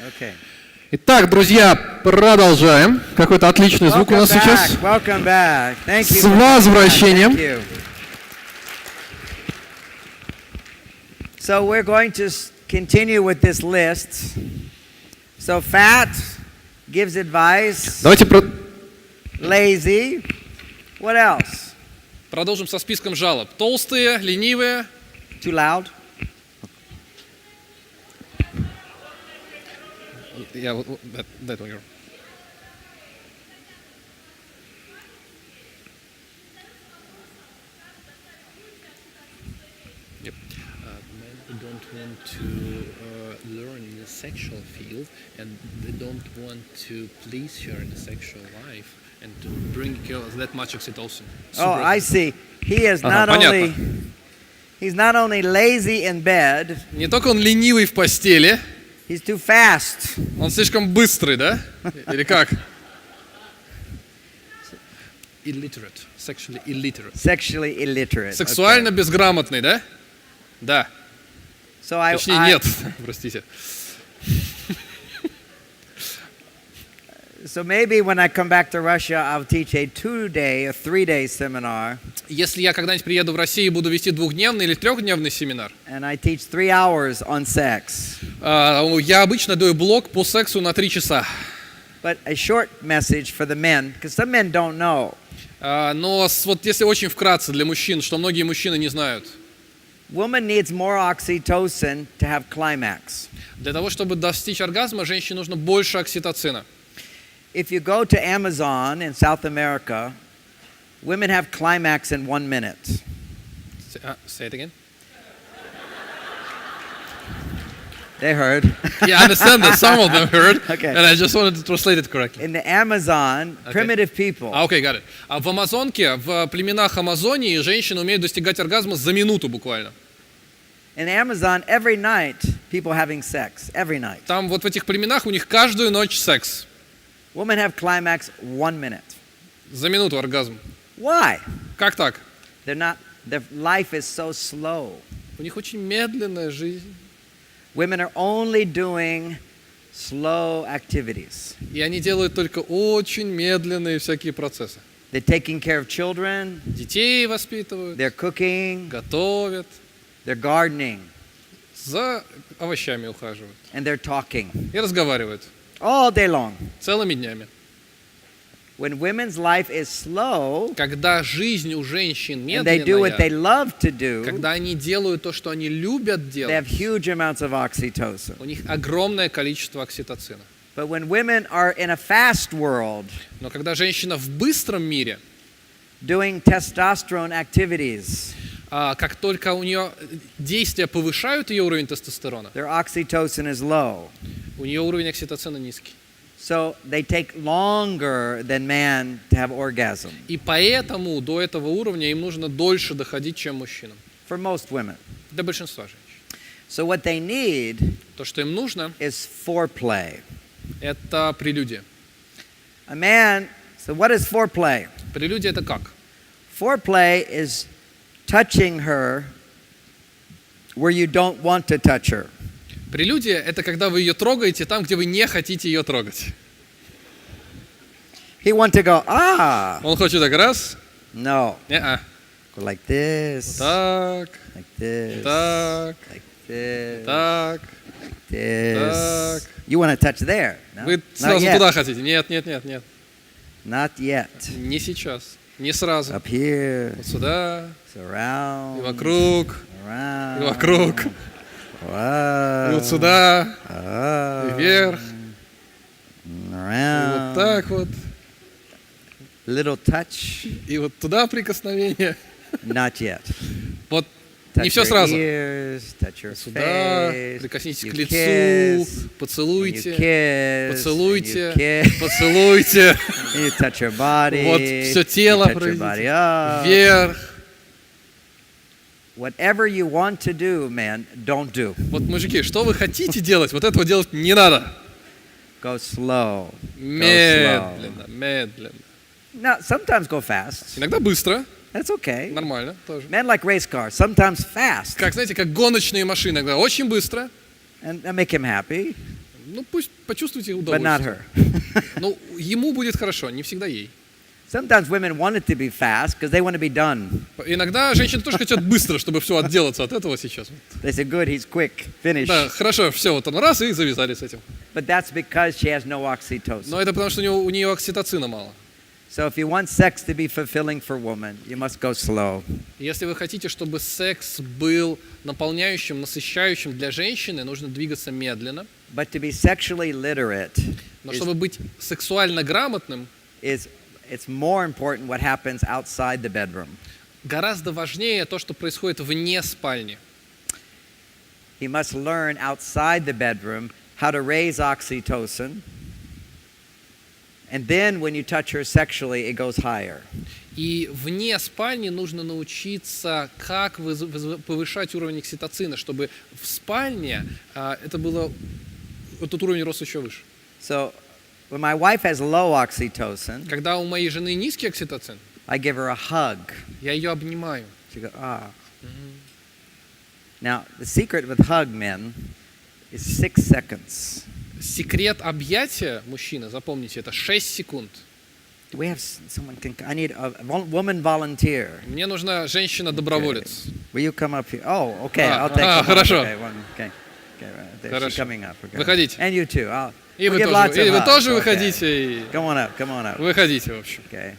Okay. Итак, друзья, продолжаем. Какой-то отличный звук у нас сейчас. Welcome back. Thank you. С возвращением. Thank you. So we're going to continue with this list. So fat gives advice. Давайте Lazy. What else? Продолжим со списком жалоб. Толстые, ленивые. Too loud? Yeah, that one. Yep. Men don't want to learn in the sexual field, and they don't want to please her in the sexual life, and to bring that much oxytocin. Oh, I see. He is not only he's not only lazy in bed. Не только он ленивый в постели. He's too fast. Он слишком быстрый, да? Или как? Illiterate. Sexually illiterate. Sexually illiterate. Сексуально безграмотный, да? Да. Точнее, нет. Простите. So maybe when I come back to Russia, I'll teach a 2-day or 3-day seminar. Если я когда-нибудь приеду в Россию и буду вести 2-дневный или 3-дневный семинар. And I teach 3 hours on sex. Я обычно даю блок по сексу на 3 часа. But a short message for the men, because some men don't know. Но вот если очень вкратце для мужчин, что многие мужчины не знают. Woman needs more oxytocin to have climax. Для того, чтобы достичь оргазма, женщине нужно больше окситоцина. If you go to Amazon in South America, women have climax in 1 minute. Say it again. They heard. Yeah, I understand that some of them heard, Okay. and I just wanted to translate it correctly. In the Amazon, primitive people. Okay, got it. А в Амазонке, в племенах Амазонии, женщины умеют достигать оргазма за минуту буквально. In Amazon, every night, people having sex. Every night. Там вот в этих племенах у них каждую ночь секс. Women have climax 1 minute. За минуту оргазм. Why? Как так? Their life is so slow. У них очень медленная жизнь. Women are only doing slow activities. И они делают только очень медленные всякие процессы. They're taking care of children. Детей воспитывают. They're cooking. Готовят. They're gardening. За овощами ухаживают. And they're talking. И разговаривают. All day long. Целыми днями. When women's life is slow, когда жизнь у женщин and they do what they медленная, love to do, когда они делают то, что они любят they делать, have huge amounts of oxytocin. у них огромное количество окситоцина. But when women are in a fast world, Но когда женщина в быстром мире, doing testosterone activities, как только у нее действия повышают ее уровень тестостерона, their oxytocin is low. у нее уровень окситоцина низкий. So they take longer than man to have orgasm. И поэтому до этого уровня им нужно дольше доходить, чем мужчинам. For most women. Для большинства женщин. So what they need То, что им нужно, is foreplay. это прелюдия. A man, so what is foreplay? Прелюдия это как? Foreplay is touching her where you don't want to touch her. Прелюдия – это когда вы ее трогаете там, где вы не хотите ее трогать. He wants to go, Он хочет так раз. No. Не-а. Go like this. Так. Like this. Так. Like this. Так. Like this. Так. You want to touch there? No? Вы Not сразу yet. туда хотите? Нет, нет, нет, нет. Not yet. Не сейчас. Не сразу. Up here. Вот сюда. Around. И вокруг. Around. И вокруг. Wow. И вот сюда. И вверх. Around. И вот так вот. Little touch. И вот туда прикосновение. Not yet. Вот Touch не все your сразу. ears, touch your Сюда. face, Прикоснитесь you к лицу. kiss, Поцелуйте. you kiss, Поцелуйте. you kiss, Поцелуйте. you touch your body, Вот все тело you touch your body пройдите. up. Вверх. Whatever you want to do, man, don't do. Вот, мужики, что вы хотите делать, вот этого делать не надо. Go slow. Медленно, медленно. Now, sometimes go fast. Иногда быстро. That's okay. Нормально тоже. Men like race cars, sometimes fast, Как, знаете, как гоночные машины. Иногда очень быстро. and make him happy. Ну, пусть почувствуйте but not удовольствие. her. Ну, ему будет хорошо, не всегда ей. Sometimes women want it to be fast because they want to be done. Иногда женщины тоже хотят быстро, чтобы все отделаться от этого сейчас. They say, good, he's quick, finish. Да, хорошо, все, вот он раз и завязали с этим. But that's because she has no oxytocin. Но это потому, что у нее окситоцина мало. So if you want sex to be fulfilling for women, you must go slow. Если вы хотите, чтобы секс был наполняющим, насыщающим для женщины, нужно двигаться медленно. But to be sexually literate Но чтобы быть сексуально грамотным, it's more important what happens outside the bedroom. гораздо важнее то, что происходит вне спальни. He must learn outside the bedroom how to raise oxytocin. And then when you touch her sexually, it goes higher. И вне спальни нужно научиться, как повышать уровень окситоцина, чтобы в спальне этот уровень рос еще выше. So when my wife has low oxytocin, Когда у моей жены низкий окситоцин, I give her a hug. я ее обнимаю. She goes, ah. Now, the secret with hug men is 6 seconds. Секрет объятия мужчины, запомните, это 6 секунд. Do we have someone I need a woman volunteer. Мне нужна женщина-доброволец. Will you come up here? Oh, okay. I'll take Ah, one. хорошо. Okay, one. Okay. Okay, right. She's Хорошо. coming up. Okay. Выходите. And you too. И we'll вы give lots тоже, of и вы hugs. тоже Okay. выходите. Come on up. Come on up. Выходите, в общем. Okay.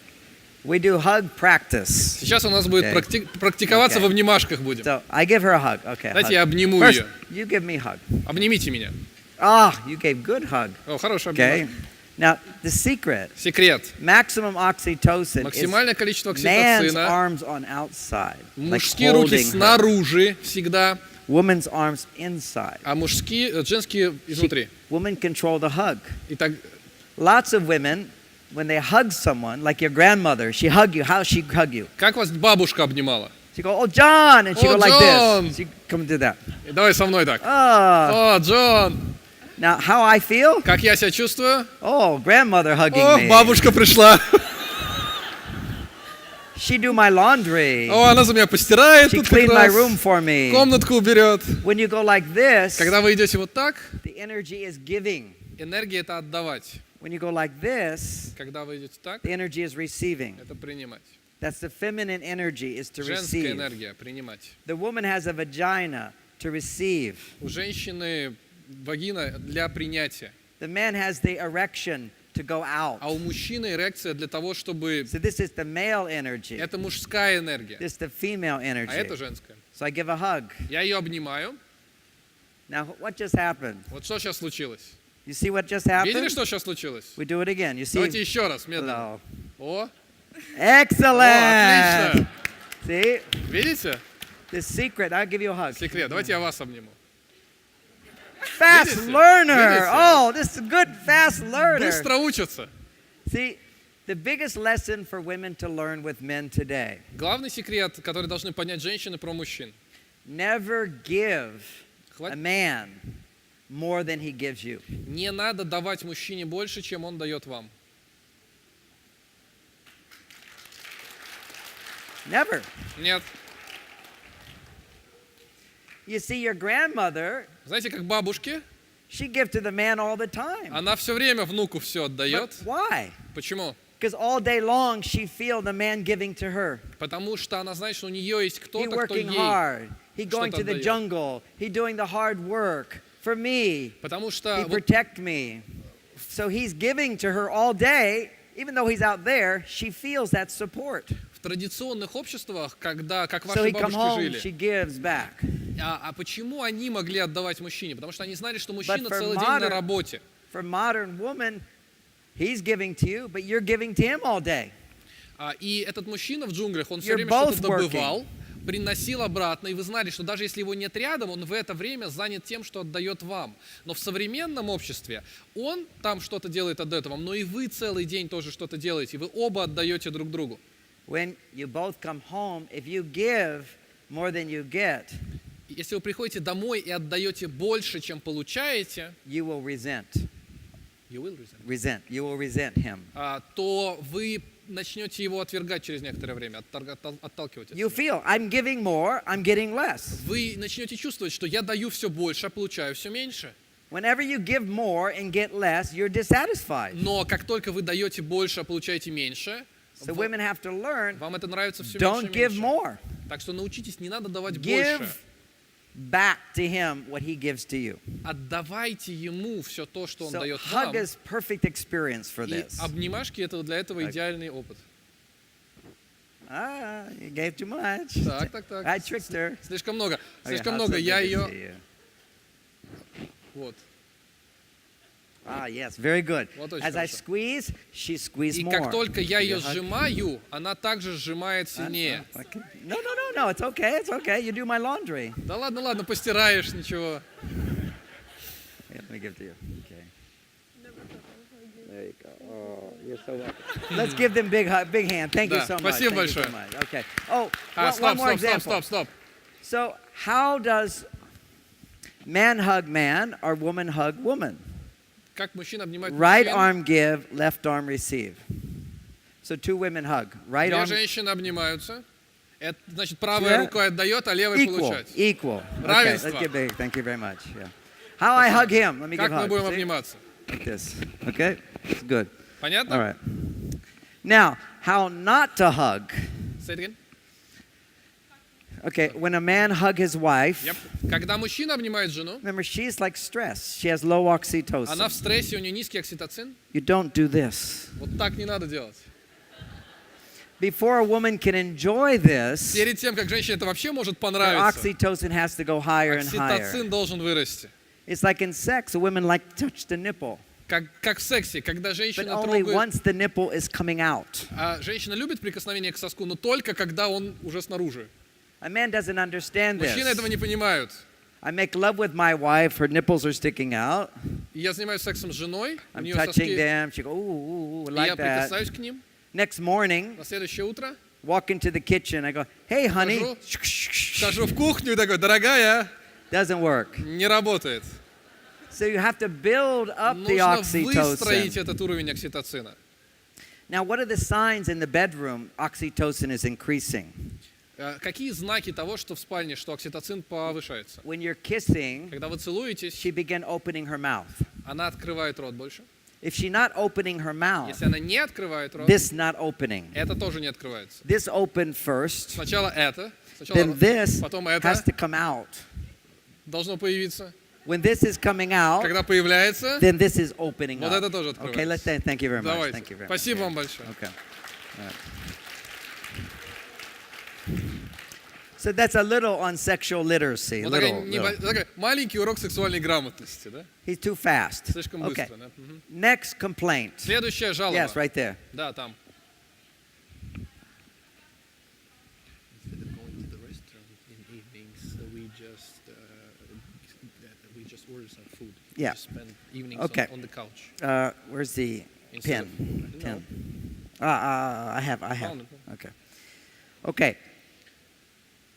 We do hug practice. Сейчас у нас будет Okay. практиковаться Okay. в обнимашках будем. So I give her a hug. Okay. Дайте hug. я обниму First, ее. you give me a hug. Обнимите меня. You gave good hug. О, хороший Okay. обнимашка. Now, the secret, Секрет. maximum oxytocin is Максимальное количество man's окситоцина. arms on outside, like Мужские руки holding her. снаружи всегда, Woman's arms inside. а женские изнутри. Women control the hug. И так Lots of women, when they hug someone, like your grandmother, she hug you. How she hug you? как вас бабушка обнимала? She go, oh John, and she Oh, go like John. this. She come do that. И давай со мной так. Oh, О, Джон, now how I feel? как я себя чувствую? Oh, grandmother hugging О, me. бабушка пришла. She do my laundry. О, она за меня постирает She тут как clean my раз. room for me. Комнатку уберет. When you go like this, Когда вы идете вот так, the energy is giving. энергия это отдавать. When you go like this, Когда вы идете так, the energy is receiving. это принимать. That's the feminine energy, is to Женская receive. энергия принимать. The woman has a vagina to receive. У женщины вагина для принятия, The man has the erection to go out. а у мужчины эрекция для того, чтобы... So this is the male energy. Это мужская энергия, This is the female а это energy. женская. So I give a hug. Я ее обнимаю. Now, what just happened? Вот что сейчас случилось? You see what just Видели, happened? что сейчас случилось? We do it again. You Давайте see? еще раз, медленно. Hello. О, Excellent. отлично. See? Видите? The secret. I'll give you a hug. Секрет. Давайте я вас обниму. Fast Видите? learner. Видите? Oh, this is a good fast learner. Быстро учатся. See, the biggest lesson for women to learn with men today. Главный секрет, который должны понять женщины про мужчин. Never give a Хватит. man more than he gives you. Не надо давать мужчине больше, чем он дает вам. Never. Нет. You see, your grandmother, Знаете, как бабушки, she give to the man all the time. она все время внуку все отдает. But why? Почему? Because all day long she feel the man giving to her. Потому что она знает, что у нее есть He кто-то, кто working ей. hard. He going что-то to the отдает. jungle. He doing the hard work for me. Потому He что вот protect me. So he's giving to her all day. Even though he's out there, she feels that support. в традиционных обществах, когда, как So ваши he come бабушки home, жили, she gives back. а почему они могли отдавать мужчине? Потому что они знали, что мужчина for целый день modern- на работе. For modern woman, he's giving to you, but you're giving to him all day. И этот мужчина в джунглях, он все You're время both что-то добывал, приносил обратно, и вы знали, что даже если его нет рядом, он в это время занят тем, что отдает вам. Но в современном обществе он там что-то делает, отдает вам, но и вы целый день тоже что-то делаете, и вы оба отдаете друг другу. When you both come home, if you give more than you get, Если вы приходите домой и отдаете больше, чем получаете, you will resent. you will resent, You will resent him. то вы начнете его отвергать через некоторое время, отталкивать от You себя. feel, I'm giving more, I'm getting less. Вы начнете чувствовать, что я даю все больше, а получаю все меньше. Whenever you give more and get less, you're dissatisfied. Но как только вы даете больше, а получаете меньше, So women have to learn, вам это нравится все don't меньше и give меньше. more. Так что научитесь, не надо давать Give больше. back to him what he gives to you. Отдавайте ему все то, что он So дает hug вам. is perfect experience for И this. обнимашки это для этого идеальный опыт. Ah, you gave too much. Так. I tricked her. Слишком много. Okay, Слишком how много. so Я good to ее... see you. Вот. Ah, yes, very good. Вот очень As I хорошо. squeeze, she squeezes И more. как только я ее You hug. сжимаю, она также сжимает сильнее. Okay. No, it's okay, you do my laundry. Да ладно, постираешь, ничего. Here, let me give it to you. Okay. There you go. Oh, you're so welcome. Let's give them big hand. Thank you Да, so much. спасибо Thank you so большое. much. Okay. Oh, one more example. Стоп. So, how does man hug man or woman hug woman? Как мужчина обнимает Right мужчин, arm give, left arm receive. So two women hug. Right две arm женщины обнимаются. Это значит, правая Yeah. рука отдает, а левая equal. получает. Equal. Okay, Равенство. let's give big. Thank you very much. Yeah. How I hug him? Let me Как give мы hug. будем See? обниматься? Like this. Okay? It's good. Понятно? All right. Now, how not to hug? Say it again. Okay, when a man hug his wife, Yep. Когда мужчина обнимает жену, remember she's like stressed. She has low oxytocin. она в стрессе, у нее низкий окситоцин. You don't do this. Вот так не надо делать. Before a woman can enjoy this, Перед тем, как женщине это вообще может her понравиться, oxytocin has to go higher and higher. окситоцин должен вырасти. It's like in sex, a woman like to touch the nipple, Как в сексе, когда but женщина only трогает... once the nipple is coming out. А женщина любит прикосновение к соску, но только когда он уже снаружи. A man doesn't understand Мужчины этого this. не понимают. I make love with my wife, her nipples are sticking out. И я занимаюсь сексом с женой, у I'm нее touching соски, them. She goes, ooh, и like я that. прикасаюсь к ним. Next morning, На следующее утро walk into the kitchen. I go, hey, honey. хожу в кухню и такой, дорогая, Doesn't work. не работает. So you have to build up the Нужно выстроить oxytocin. этот уровень окситоцина. Now, what are the signs in the bedroom oxytocin is increasing? Какие знаки того, что в спальне, что окситоцин повышается? When you're kissing, Когда вы целуетесь, she began opening her mouth. она открывает рот больше. If she's not opening her mouth, Если она не открывает рот, this not opening. это тоже не открывается. This opened first, Сначала это, then this потом has это to come out. должно появиться. When this is coming out, Когда появляется, then this is opening вот up. это тоже Okay, let's открывается. say thank you very much. Давайте. Thank you very much. Спасибо вам большое. Okay. All right. So that's a little on sexual literacy. Вот Little. такой маленький урок сексуальной грамотности, да? He's too fast. Слишком Okay. быстро, да? Мгм. Next complaint. Следующая жалоба. Yes, right there. Да, там. Yeah. Okay. On the couch. Where's the Instead pen? of- Pen. I have. No. Okay. Okay.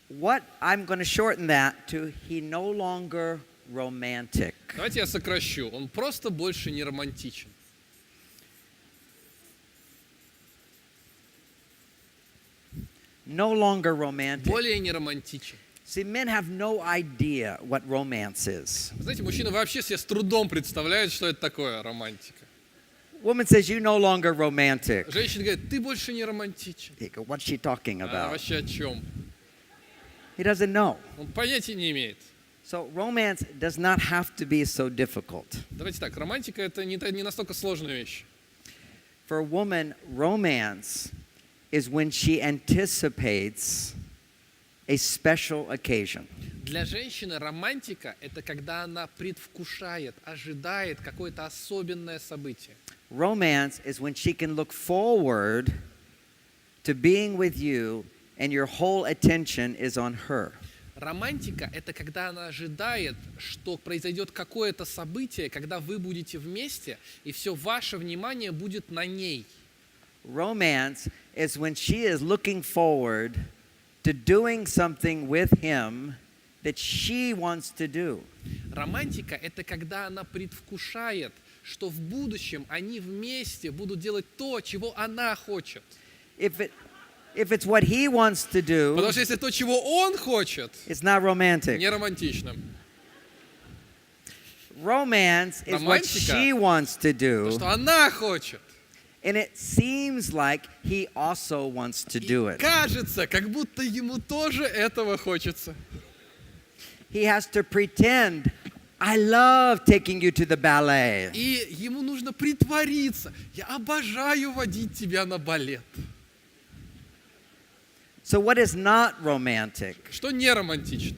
What I'm going to shorten that to he no longer romantic. Давайте я сокращу. Он просто больше не романтичен. No longer romantic. Более не романтичен. See, men have no idea what romance is. Вы знаете, мужчины вообще себе с трудом представляют, что это такое романтика. Woman says, you no longer romantic. Женщина говорит, ты больше не романтичен. He go, what's she talking А about? вообще о чем? He doesn't know. Он понятия не имеет. So romance does not have to be so difficult. Давайте так, романтика это не настолько сложная вещь. For a woman, romance is when she anticipates a special occasion. Для женщины романтика это когда она предвкушает, ожидает какое-то особенное событие. Romance is when she can look forward to being with you and your whole attention is on her. Романтика это когда она ожидает, что произойдет какое-то событие, когда вы будете вместе, и все ваше внимание будет на ней. Romance is when she is looking forward to doing something with him that she wants to do. Романтика это когда она предвкушает, что в будущем они вместе будут делать то, чего она хочет. If it's what he wants to do, Потому что если то, чего он хочет, it's not romantic. не романтично. Romance is what Романтика. she wants to То, do, что она хочет. and it seems like he also wants to do И it. кажется, как будто ему тоже этого хочется. He has to pretend, I love taking you to the ballet. И ему нужно притвориться. Я обожаю водить тебя на балет. So what is not romantic? Что не романтично.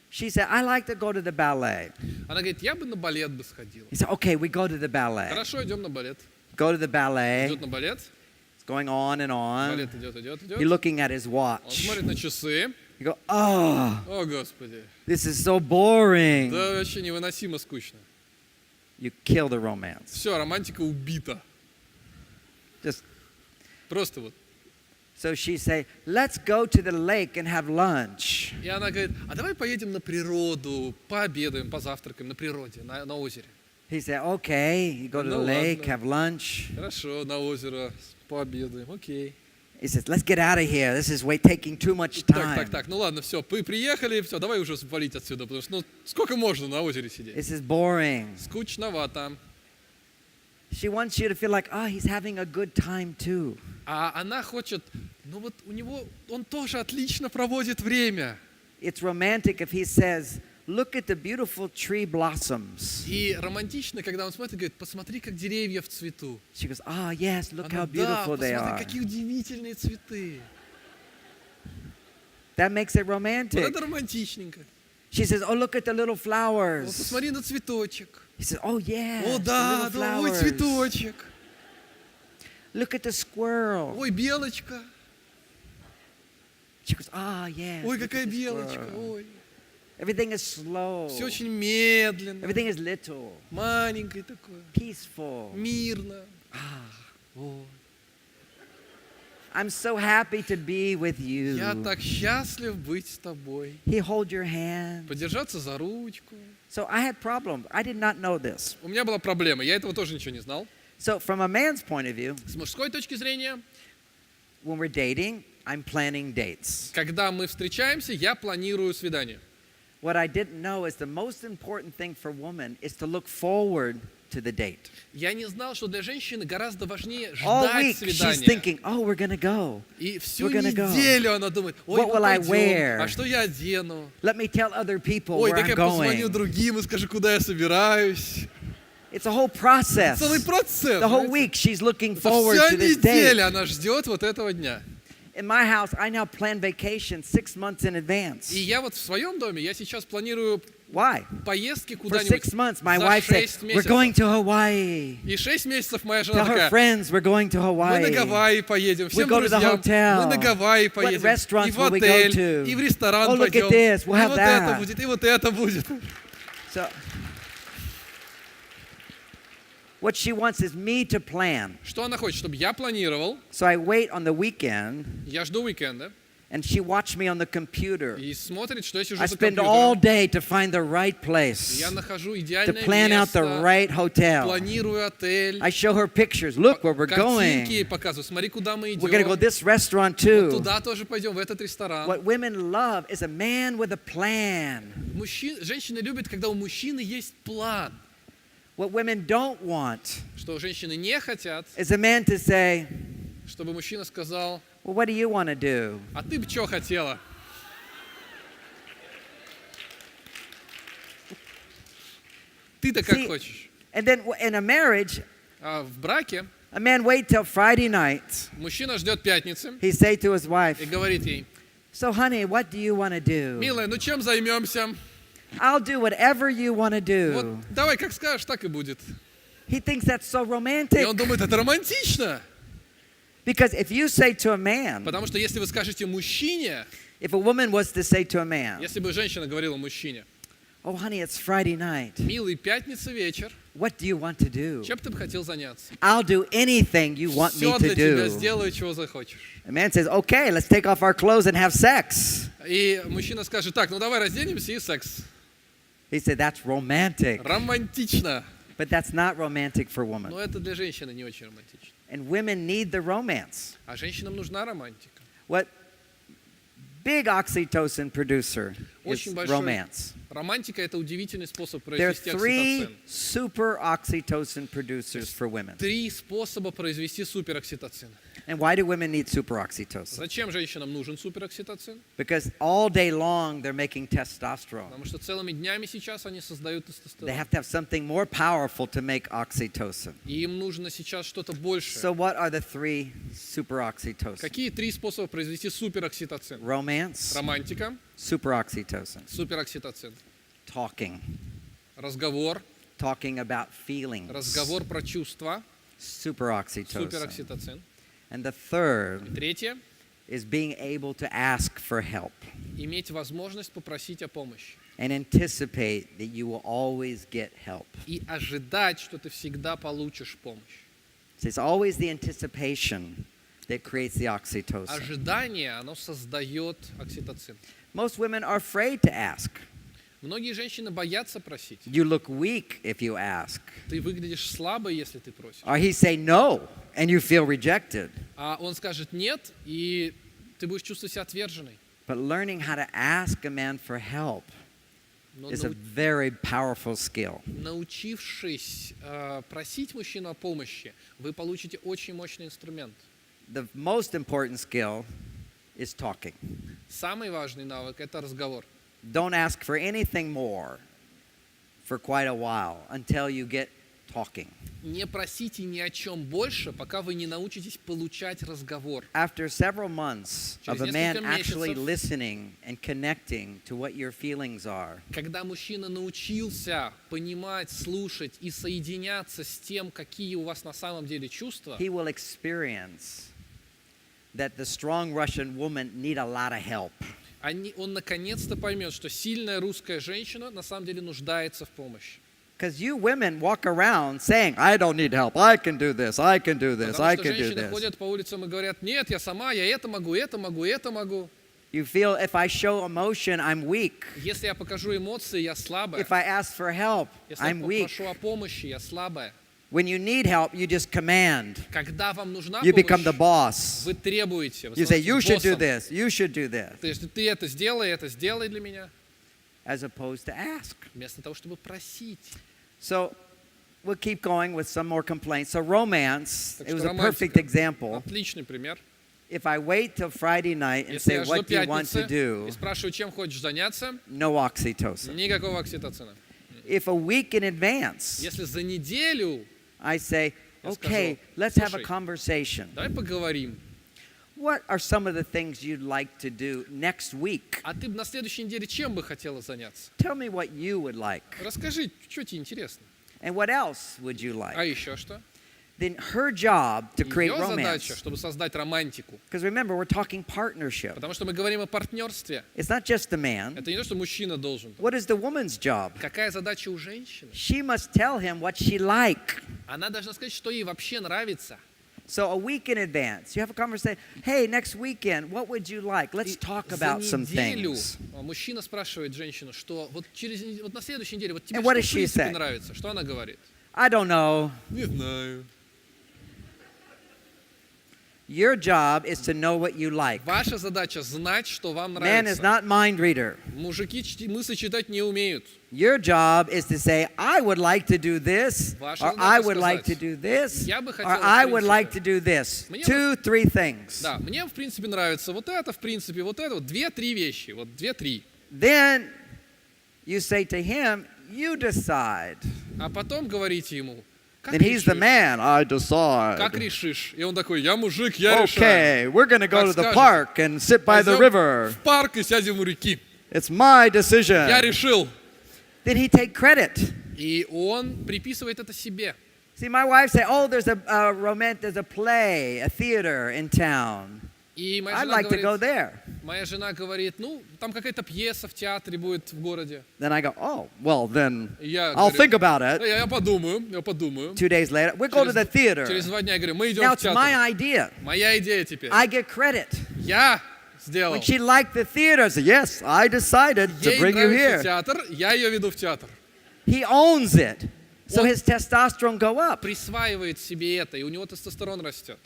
She said, I like to go to the ballet. Она говорит, я бы на балет бы сходила. He said, okay, we go to the ballet. Хорошо, идем на балет. Go to the ballet. Идет на балет. It's going on and on. Балет идет, идет, You're идет. looking at his Он watch. смотрит на часы. You go, oh, О, Господи. this is so boring. Да вообще невыносимо скучно. You kill the romance. Все, романтика убита. Just Просто вот. so she say, let's go to the lake and have lunch. И она говорит, а давай поедем на природу, пообедаем, позавтракаем на природе, на озере. He said, okay. You go to the No, lake, no. have lunch. Хорошо, на озеро, пообедаем, окей. He says, let's get out of here. This is taking too much time. Так, ну ладно, все, приехали, все, давай уже валить отсюда, потому что, ну, сколько можно на озере сидеть? This is boring. Скучновато. She wants you to feel like, oh, he's having a good time too. А она хочет, ну вот у него, он тоже отлично проводит время. It's romantic if he says, look at the beautiful tree blossoms. И романтично, когда он смотрит и говорит, посмотри, как деревья в цвету. She goes, oh, yes, look Она, how да, beautiful they посмотри, are. какие удивительные цветы. That makes it Вот romantic. это романтичненько. She says, oh, look at the little Вот flowers. посмотри на цветочек. He says, oh, yes, О, the да, little да, ой, flowers. цветочек. Look at the squirrel. Ой, белочка. She goes, oh, yes. Ой, look at какая the белочка. squirrel." Ой. Everything is slow. Все очень медленно, Everything is little, маленькое такое, peaceful. мирно. Oh. I'm so happy to be with you. Я так счастлив быть с тобой. He hold your hand. Подержаться за ручку. So I had problems. I did not know this. У меня была проблема, я этого тоже ничего не знал. So from a man's point of view, С мужской точки зрения, when we're dating, I'm planning dates. когда мы встречаемся, я планирую свидание. What I didn't know is the most important thing for women is to look forward to the date. Я не знал, что для женщины гораздо важнее All ждать week she's свидания. thinking, oh, we're going to go. И всю we're gonna go. неделю она думает, ой, What мы will I пойдем, wear? а что я одену? Let me tell other people Ой, where так I'm я позвоню going. другим и скажу, куда я собираюсь. It's a whole process. Целый процесс. The whole знаете. week she's looking Это forward вся to this date. неделя она ждет вот этого дня. In my house, I now plan vacation 6 months in advance. И я вот в своем доме, я сейчас планирую Why? поездки For куда-нибудь 6 months, my за wife said, 6 we're going месяцев. to Hawaii. И 6 месяцев моя Tell жена her такая, friends we're going to мы на Hawaii. Гавайи поедем, всем go to the друзьям, hotel. мы на Гавайи What поедем, restaurants и в will we go отель, to? и в ресторан Oh, look at пойдем, this, we'll и have вот that. это будет, и вот это будет. So, what she wants is me to plan. Что она хочет, чтобы я планировал, So I wait on the weekend, я жду уикенда, and she watch me on the computer. и смотрит, что я сижу I за spend all компьютером. day to find the right place, Я нахожу to идеальное plan out the место, right hotel. планирую отель, I show her pictures. Look where we're картинки going. показываю, смотри, куда мы We're going to go идем, this restaurant вот too. туда тоже пойдем, в этот ресторан. What women love is a man with a plan. Женщины любят, когда у мужчины есть план. What women don't want Что женщины не хотят, is a man to say, чтобы мужчина сказал, well, what do you want to do? а ты бы что хотела? Ты-то как See, хочешь? And then in a marriage, А в браке a man wait till Friday night. мужчина ждет пятницы He say to his wife, и говорит ей, so honey, what do you want to do? милая, ну чем займемся? I'll do whatever you want to Вот do. давай, как скажешь, так и будет. He thinks that's so И romantic. он думает, это романтично. Because if you say to a man, Потому что если вы скажете мужчине, if a woman was to say to a man, если бы женщина говорила мужчине, oh honey, it's Friday night. милый, пятница вечер, What do you want to do? чем бы ты бы хотел заняться? I'll do anything you want me Все to для тебя do. сделаю, чего захочешь. A man says, okay, let's take off our clothes and have sex. И мужчина скажет, так, ну давай разденемся и секс. He said, that's romantic. Романтично. But that's not romantic for Но women. это для женщины не очень романтично. And women need the romance. А женщинам нужна романтика. What big oxytocin producer is Очень большой. romance. Романтика — это удивительный способ There are произвести three окситоцин. super oxytocin producers for women. 3 способа произвести суперокситоцин. And why do women need super oxytocin? Зачем женщинам нужен суперокситоцин? Because all day long they're making testosterone. Потому что целыми днями сейчас они создают They тестостерон. have to have something more powerful to make oxytocin. И им нужно сейчас что-то большее. So what are the three super oxytocin? Какие 3 способа произвести суперокситоцин? Romance, Романтика, super oxytocin, суперокситоцин. talking, Разговор, talking about feelings, разговор про чувства, super oxytocin. суперокситоцин. And the third Третье is being able to ask for help — иметь возможность попросить о помощи. and anticipate that you will always get help. И ожидать, что ты всегда получишь помощь. So it's always the anticipation that creates the oxytocin. Ожидание, оно создает окситоцин. Most women are afraid to ask. Многие женщины боятся просить. You look weak if you ask. Ты выглядишь слабой, если ты просишь. Or he say no and you feel rejected. А он скажет нет, и ты будешь чувствовать себя отверженной. But learning how to ask a man for help Но is a very powerful skill. научившись просить мужчину о помощи, вы получите очень мощный инструмент. The most important skill is talking. Самый важный навык — это разговор. Don't ask for anything more for quite a while until you get talking. Не просите ни о чем больше, пока вы не научитесь получать разговор. After several months of a Через man несколько actually месяцев, listening and connecting to what your feelings are, когда мужчина научился понимать, слушать и соединяться с тем, какие у вас на самом деле чувства, he will experience that the strong Russian woman need a lot of help. он наконец-то поймет, что сильная русская женщина на самом деле нуждается в помощи. Because you women walk around saying, I don't need help, I can do this, I can do this, Потому I что can do женщины this. ходят по улицам и говорят: нет, я сама, я это могу, это могу, это могу. You feel if I show emotion, I'm weak. Если я покажу эмоции, я слабая. If I ask for help, Если I'm я weak. попрошу о помощи, я слабая. When you need help, you just command. Когда вам нужна You become the помощь, boss. вы требуете. Вы You say, you should становитесь do боссом. this, you should do this, То есть ты это сделай для меня, as opposed to ask. вместо того, чтобы просить. So we'll keep going with some more complaints. So romance, Так it was что a perfect романтика. example. Отличный пример. If I wait till Friday night and Если say, я жду what do you want to пятницы do? и спрашиваю, чем хочешь заняться, No oxytocin. никакого окситоцина. If a week in advance, Если за неделю, I say, Я okay, скажу, let's have a слушай, conversation. давай поговорим. What are some of the things you'd like to do next week? А ты на следующей неделе чем бы хотела заняться? Tell me what you would like. Расскажи, что тебе интересно. And what else would you А like? еще что? Then her job to create Ее задача, romance. чтобы создать романтику. Because remember, we're talking partnership. Потому что мы говорим о партнерстве. It's not just the man. Это не то, что мужчина должен. What is the woman's job? Какая задача у женщины? She must tell him what she like. Она должна сказать, что ей вообще нравится. So a week in advance, you have a conversation. Hey, next weekend, what would you like? Let's И talk за about some неделю things. мужчина спрашивает женщину, что вот на следующей неделе, вот тебе And what что does в she принципе say? нравится? Что она говорит? I don't know. Не знаю. Your job is to know what you like. Ваша задача знать, что вам Man is нравится. not mind reader. Мужики мысли читать не умеют. Your job is to say, I would like to do this, Ваша or I задача would like to сказать, do this, я бы or хотела, I в would принципе, like to do this. мне 2-3 things. Да, мне в принципе нравится вот это, в принципе вот это, вот 2-3 вещи, вот 2-3. Then you say to him, you decide. А потом говорите ему, как Then he's the решишь? man, I decide. Как решишь? И он такой, я мужик, я решаю. Okay, we're going to go Как to the скажешь. park and sit by the Пойдем river. в парк и сядем у реки. It's my Я decision. решил. Then he take credit. И он приписывает это себе. See, my wife say, oh, there's there's a play, a theater in town. И I'd like to go there. моя жена говорит, ну, там какая-то пьеса в театре будет в городе. Then I go, oh, well, then И я I'll говорю, think about it. Я подумаю. 2 days later, we go to the theater. Через 2 дня я говорю, мы идем Now в it's my театр. idea. Моя идея теперь. I get credit. Я сделал. When she liked the theater, I said, yes, I decided to Ей bring you нравится here. театр, я ее веду в театр. He owns it. So Он- his testosterone go up. Присваивает себе это, и у него тестостерон растет.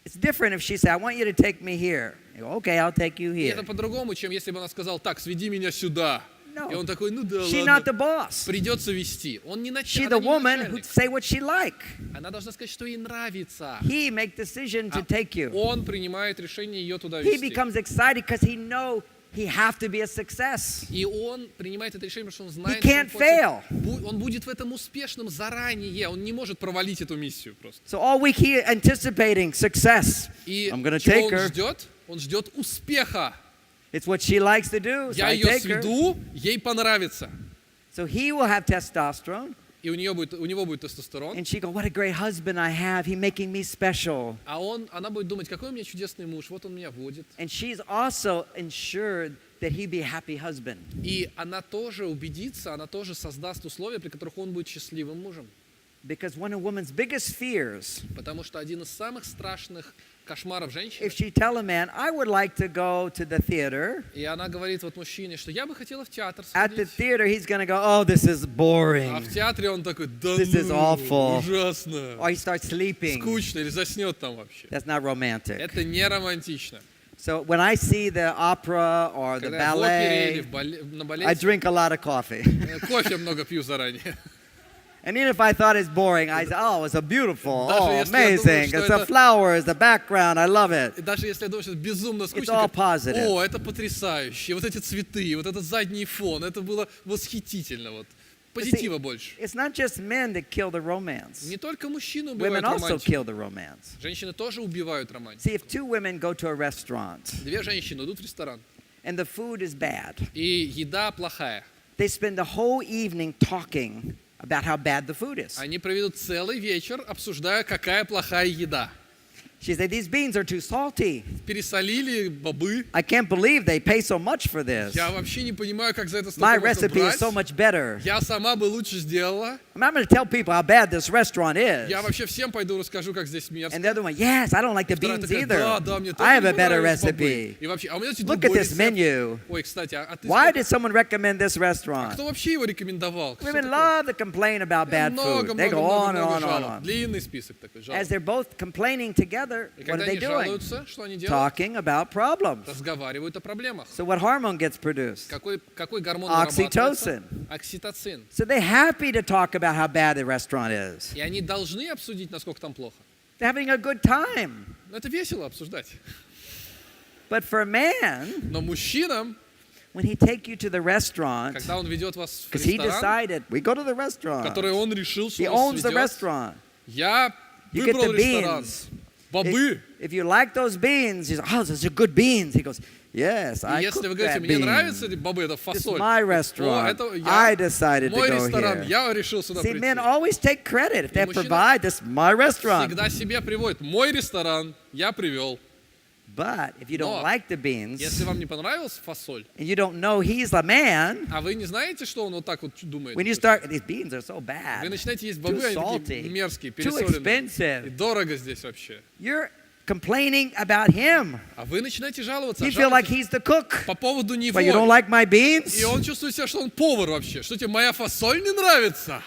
It's different if she said, I want you to take me here. You go, okay, I'll take you И here. это по-другому, чем если бы она сказала, так, сведи меня сюда. И он такой, ну да She's not the ладно, boss. придется вести. Он не She's the woman who начальник. say what she like. Она должна сказать, что ей нравится. He make decision to take you. Он принимает решение ее туда He вести. becomes excited because he know he have to be a success. И он принимает это решение, потому что он знает, He can't fail. он будет в этом успешным заранее. Он не может провалить эту миссию просто. So all week he anticipating success. И I'm gonna чего take он her. ждет? Он ждет успеха. It's what she likes to do. So Я I ее take her. сведу, ей понравится. So he will have testosterone, И у него будет тестостерон. and she go, "What a great husband I have. He making me special." А она будет думать, какой у меня чудесный муж, вот он меня водит. And she's also ensured that he be a happy husband. И она тоже убедится, она тоже создаст условия, при которых он будет счастливым мужем. Because one of woman's biggest fears, Потому что один из самых страшных кошмаров женщины, if she tell a man, "I would like to go to the theater," и она говорит вот мужчине, что я бы хотела в театр at the сходить. theater he's going to go, "Oh, this is А boring." в театре он такой, да This is awful. ужасно, Or he starts sleeping. скучно, или заснет там вообще. That's not romantic. Это не романтично. So when I see the opera or the Когда я в опере или ballet, на I балете, drink a lot of coffee. кофе много пью заранее. And even if I thought it's boring, I say, "Oh, it's a beautiful, Даже oh, если я думаю, amazing. что It's the это- flowers, the background, I love it." И даже если я думаю, что это безумно скучно, all как, positive. о, это потрясающе, вот эти цветы, вот этот задний фон, это было восхитительно. Вот. But see, Позитива больше. It's not just men that kill the romance. Не только мужчины Women убивают also романтику. kill the romance. Женщины тоже убивают романтику. See, if two women go to a restaurant Две женщины идут в ресторан, and the food is bad, и еда плохая. they spend the whole evening talking about how bad the food is. Они проведут целый вечер, обсуждая, какая плохая еда. She said, "These beans are too salty. Пересолили бобы. I can't believe they pay so much for this. Я вообще не понимаю, как за это My столько можно recipe is брать. so much better." Я сама бы лучше сделала. I mean, I'm going to tell people how bad this restaurant is. Я вообще всем пойду расскажу, как здесь мерзко. And the other one, "Yes, I don't like the Вторая beans такая, either. да, мне I тоже have не a better понравились бобы. recipe. И вообще, а у меня есть Look at другой this рецепт. menu. Ой, кстати, а ты Why сколько- did someone recommend this а restaurant?" кто вообще его рекомендовал? Кто Women такой? love to complain about bad food. They go on and on and on. Длинный список такой, жалоб. As they're both complaining together, И what когда are they они doing? жалуются, что они делают? Talking about problems. Разговаривают о проблемах. So what hormone gets produced? Какой гормон Oxytocin. вырабатывается? Окситоцин. So they're happy to talk about how bad the restaurant is. И они должны обсудить, насколько там плохо. They're having a good time. Но это весело обсуждать. But for a man, Но мужчинам, when he take you to the restaurant, когда он ведет вас в because he ресторан, decided, we go to the restaurant. который он решил, что He он owns the сведет, restaurant. я You get выбрал the ресторан. beans. Бобы. If you like those beans, he's, "Oh, those are good beans." He goes, "Yes, И I если cooked вы говорите, that мне bean. нравятся эти бобы, это It's фасоль. my О, restaurant. это I я, decided to мой go ресторан, here." я решил сюда See, прийти. men always take credit if they мужчина provide. This is my restaurant. Всегда себе приводит. Мой ресторан, я привел. But if you don't Но like the beans Если вам не понравилась фасоль, and you don't know he's the man, а вы не знаете, что он вот так вот думает, when you start, these beans are so вы bad, начинаете есть too бобы, они salty, такие мерзкие, too пересоленные. И expensive. дорого здесь вообще. You're complaining about him. А вы начинаете жаловаться, You feel like he's the cook, по поводу него. but you don't like my И beans. он чувствует себя, что он повар вообще. Что тебе моя фасоль не нравится?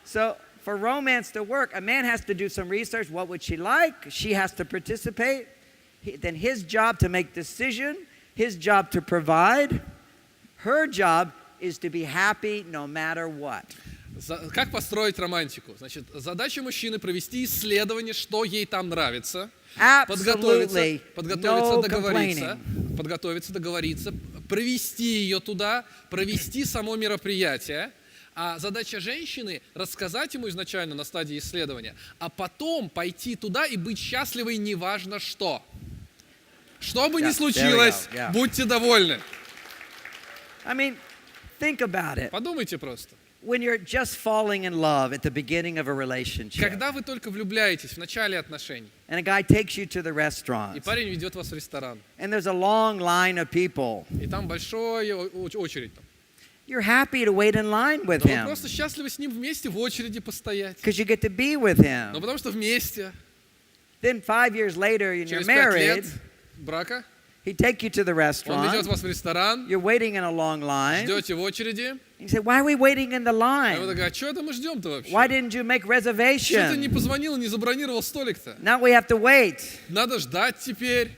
So for romance to work, a man has to do some research. What would she like? She has to participate. Then his job to make decision, his job to provide. Her job is to be happy no matter what. Как построить романтику? Значит, задача мужчины провести исследование, что ей там нравится, Absolutely no подготовиться, договориться, провести ее туда, провести само мероприятие. А задача женщины — рассказать ему изначально на стадии исследования, а потом пойти туда и быть счастливой неважно что. Что бы ни случилось, будьте довольны. I mean, think about it. Подумайте просто. When you're just falling in love at the beginning of a relationship, Когда вы только влюбляетесь в начале отношений, and a guy takes you to the и restaurant, парень ведет вас в ресторан, and there's a long line of people, и там большая очередь, там. you're happy to wait in line with Но вы him просто счастливы с ним вместе в очереди постоять. because you get to be with Ну, him. потому что вместе. Then 5 years later, and you're Через 5 лет married, брака he take you to the он ведет restaurant, вас в ресторан, you're waiting in a long line, ждете в очереди. you say, "Why are we waiting in the А вы line? такая, а что это мы ждем-то вообще? Why didn't you make Что ты не reservation? позвонил, не забронировал столик-то? Now we have to wait." Надо ждать теперь.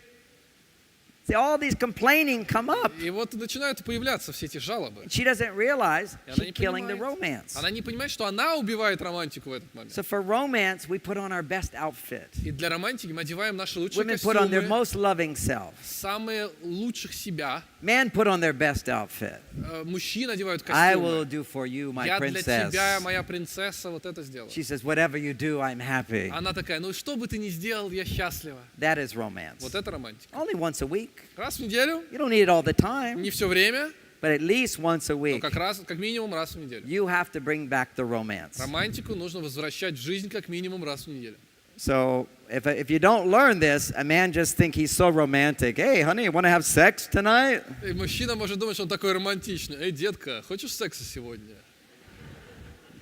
See, all these complaining come up. И вот начинают появляться все эти жалобы. She doesn't realize И она she's не killing the понимает. romance. Она не понимает, что она убивает романтику в этот момент. So for romance, we put on our best outfit. И для романтики мы одеваем наши лучшие Women put on their костюмы, most loving self. самые лучших себя. Men put on their best outfit. Мужчины одевают I will костюмы. do for you, my Я для princess. тебя, моя принцесса, вот это сделаю. She says, whatever you do, I'm happy. Она такая, ну что бы ты ни сделал, я счастлива. That is romance. Вот это романтика. Only once a week. Раз в неделю, You don't need it all the time, не все время, but at least once a но week. как минимум раз в неделю. You have to bring back the romance. Романтику нужно возвращать в жизнь как минимум раз в неделю. So if you don't learn this, a man just think he's so romantic. Hey, honey, want to have sex tonight? И мужчина может думать, что он такой романтичный. Эй, детка, хочешь секса сегодня?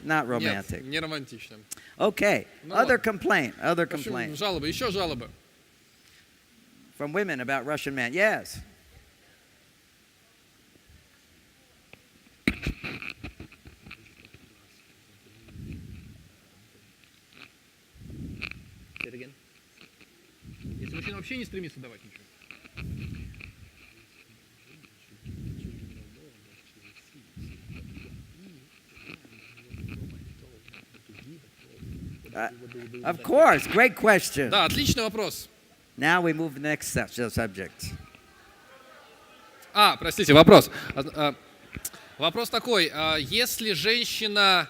Not Нет, romantic. не романтично. Okay. No. Other complaint. Other В общем, complaint жалобы, еще жалобы. from women about Russian men. Yes. Если мужчина вообще не стремится давать ничего. Of course. Great question. Да, отличный вопрос. Now we move to the next subject. Простите, вопрос. Вопрос такой, если женщина...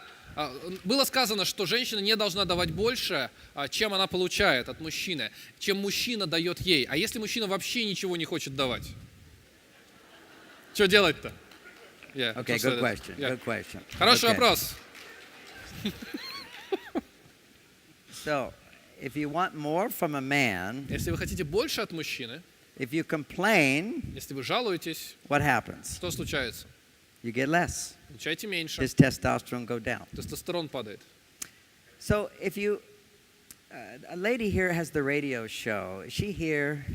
Было сказано, что женщина не должна давать больше, чем она получает от мужчины, чем мужчина дает ей. А если мужчина вообще ничего не хочет давать? Что делать-то? Okay, good question. Good question. Хороший Okay. вопрос. So, if you want more from a man, Если вы хотите больше от мужчины, if you complain, если вы жалуетесь, what happens? что случается? You get less. Получаете меньше. His testosterone go down. Тестостерон падает. So if you, a lady here has the radio show. Is she here?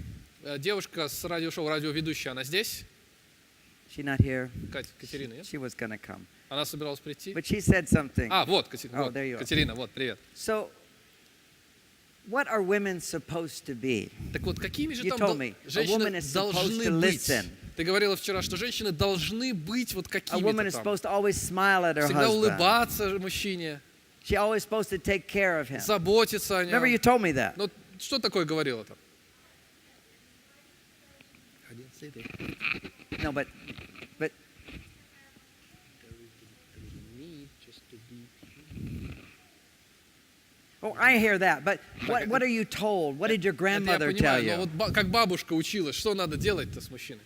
Девушка с радиошоу, радиоведущая, она здесь? She not here? Катерина, нет? She was gonna come, Она собиралась прийти? but she said something. Вот, Oh, there you are. Катерина, вот, привет. So, what are women supposed to be? Так вот, какими же You там told me a woman женщины is supposed to должны быть? listen. Ты говорила вчера, что женщины должны быть вот A woman какими-то is там. supposed to always smile at her Всегда husband. улыбаться мужчине, She always supposed to take care of him. заботиться о Remember, you нем. told me that. Ну, что такое говорила там? No, but oh, I hear that. But what are you told? What did your Это я grandmother tell понимаю, но you? вот как бабушка учила, что надо делать-то с мужчиной?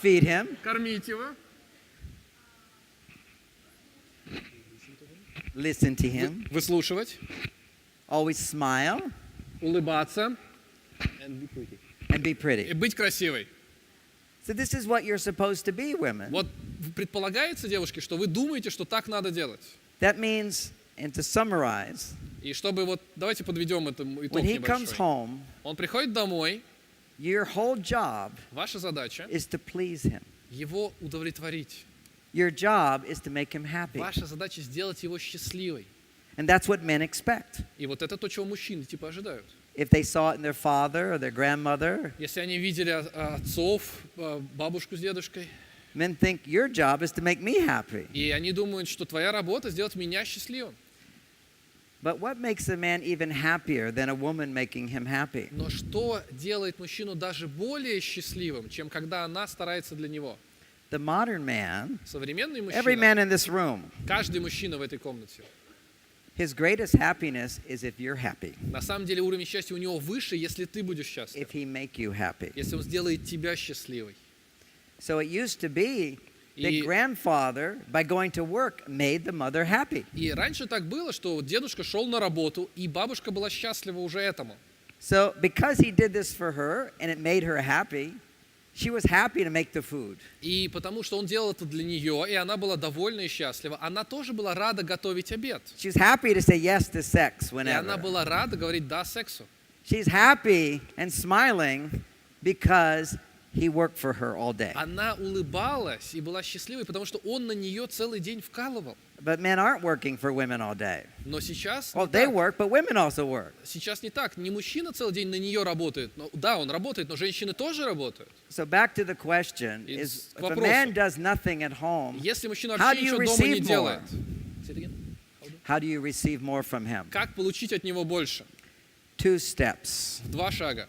Feed him, Кормить его, listen to him, выслушивать, always smile, улыбаться and be и pretty. быть красивой. So this is what you're supposed to be, women. Вот предполагается, девушки, что вы думаете, что так надо делать. That means, and to summarize, И чтобы вот, давайте подведем этому итог when he comes небольшой. home, Он приходит домой, your whole job ваша задача is to please him. его удовлетворить. Your job is to make him happy. Ваша задача сделать его счастливой. And that's what men expect. И вот это то, чего мужчины типа ожидают. If they saw it in their father or their grandmother, Если они видели отцов, бабушку с дедушкой, men think your job is to make me happy. и они думают, что твоя работа сделать меня счастливым. But what makes a man even happier than a woman making him happy? Но что делает мужчину даже более счастливым, чем когда она старается для него? The modern man, Современный every мужчина, man in this room, каждый мужчина в этой комнате, his greatest happiness is if you're happy, на самом деле уровень счастья у него выше, если ты будешь счастлив, if he make you happy. если он сделает тебя счастливой. So it used to be that И- grandfather, by going to work, made the mother happy. И раньше так было, что вот дедушка шел на работу, и бабушка была счастлива уже этому. So because he did this for her and it made her happy, she was happy to make the food. И потому что он делал это для нее, и она была довольна и счастлива, она тоже была рада готовить обед. She's happy to say yes to sex И она whenever. была рада говорить «да» сексу. She's happy and smiling because he worked for her all day. Она улыбалась и была счастливой, потому что он на нее целый день вкалывал. But men aren't working for women all day. Но сейчас Well, не they так. work, but women also work. Сейчас не так. Не мужчина целый день на нее работает. Да, он работает, но женщины тоже работают. So back to the question И is, к if a вопросу. man does nothing at home, Если мужчина How вообще do you ничего дома не receive делает. how do you receive more from him? Как получить от него больше? 2 steps. В 2 шага.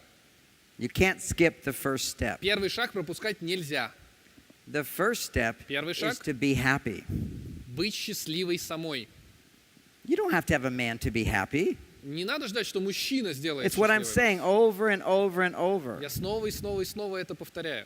You can't skip the first step. Первый шаг пропускать нельзя. The first step Первый is шаг to be happy. быть счастливой самой. You don't have to have a man to be happy. Не надо ждать, что мужчина сделает It's what I'm счастливой. saying over and over and over. Я снова и снова и снова это повторяю.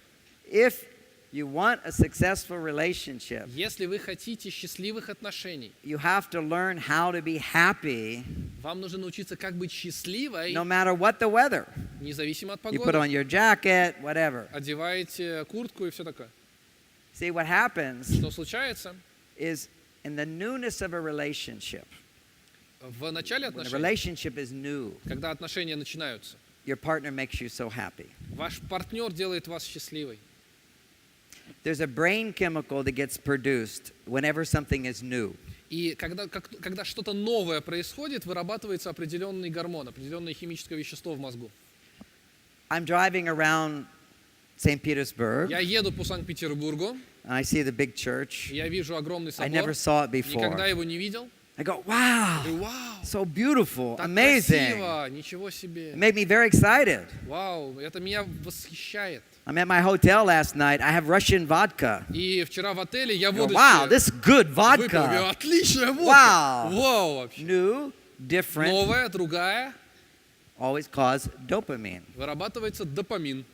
If you want a successful relationship, Если вы хотите счастливых отношений, you have to learn how to be happy вам нужно научиться, как быть счастливой, no matter what the weather. независимо от You put погоды. on your jacket, whatever. Одеваете куртку и все такое. See, what happens Что случается? is in the newness of a relationship, В начале when a отношений, relationship is new, когда отношения начинаются, your partner makes you so happy. ваш партнер делает вас счастливой. There's a brain chemical that gets produced whenever something is new. И когда что-то новое происходит, вырабатывается определенный гормон, определенное химическое вещество в мозгу. I'm driving around St. Petersburg, Я еду по Санкт-Петербургу, and I see the big church. я вижу огромный I never собор, saw it никогда before. его не видел. I go, wow, Говорю, вау, so beautiful, так amazing. красиво, ничего себе. It made me very excited. Вау, это меня восхищает. I'm at my hotel last night. I have Russian vodka. И вчера в отеле я I go, воду wow, this is good выпил. Говорю, vodka. отличная водка. Wow. Вау вообще. New, different, Новая, другая, always cause dopamine. вырабатывается допамин.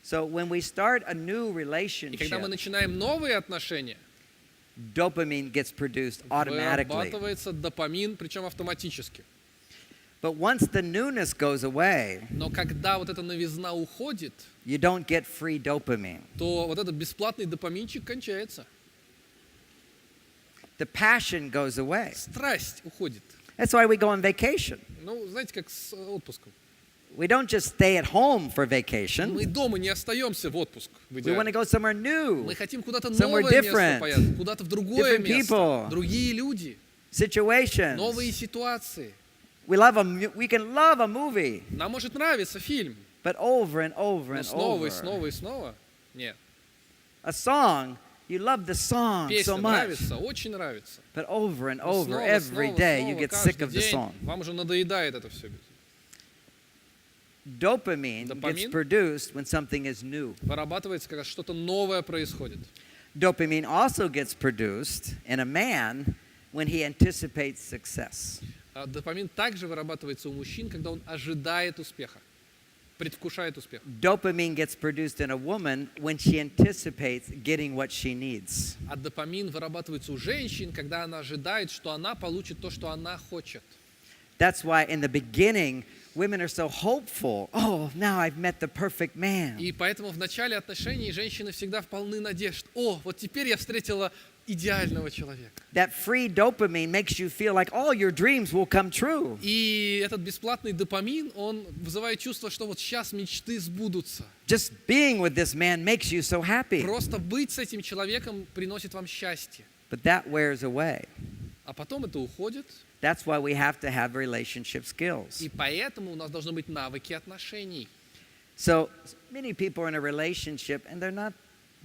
So when we start a new И когда мы relationship, начинаем новые отношения, dopamine gets produced automatically. вырабатывается допамин, причем автоматически. But once the newness goes away, Но когда вот эта новизна уходит, you don't get free dopamine. то вот этот бесплатный допаминчик кончается. The passion goes away. Страсть уходит. That's why we go on vacation. Ну, знаете, как с отпуском. We don't just stay at home for vacation. Мы дома не остаемся в отпуск. В We want to идеале. go somewhere new, Мы хотим куда-то somewhere новое место different, поехать, куда-то в другое different место, people. другие люди, situations. новые ситуации. We can love a movie, Нам может нравиться фильм, but over and over но and снова и over. снова и снова нет. A song, you love the song Песня so much, нравится, очень нравится. but over and Но over снова, every снова, day you снова, get sick каждый of the день song. вам уже надоедает это все. Dopamine gets Dopamine? produced when something is new. Вырабатывается, когда что-то новое происходит. Dopamine also gets produced in a man when he anticipates success. А допамин также вырабатывается у мужчин, когда он ожидает успеха, предвкушает успех. Dopamine gets produced in a woman when she anticipates getting what she needs. А допамин вырабатывается у женщин, когда она ожидает, что она получит то, что она хочет. That's why in the beginning, women are so hopeful. Oh, now I've met the perfect man. И поэтому в начале отношений женщины всегда полны надежд. О, вот теперь я встретила идеального человека. That free dopamine makes you feel like all your dreams will come true. И этот бесплатный допамин, он вызывает чувство, что вот сейчас мечты сбудутся. Just being with this man makes you so happy. Просто быть с этим человеком приносит вам счастье. But that wears away. А потом это уходит. That's why we have to have relationship skills. И поэтому у нас должны быть навыки отношений. So many people are in a relationship and they're not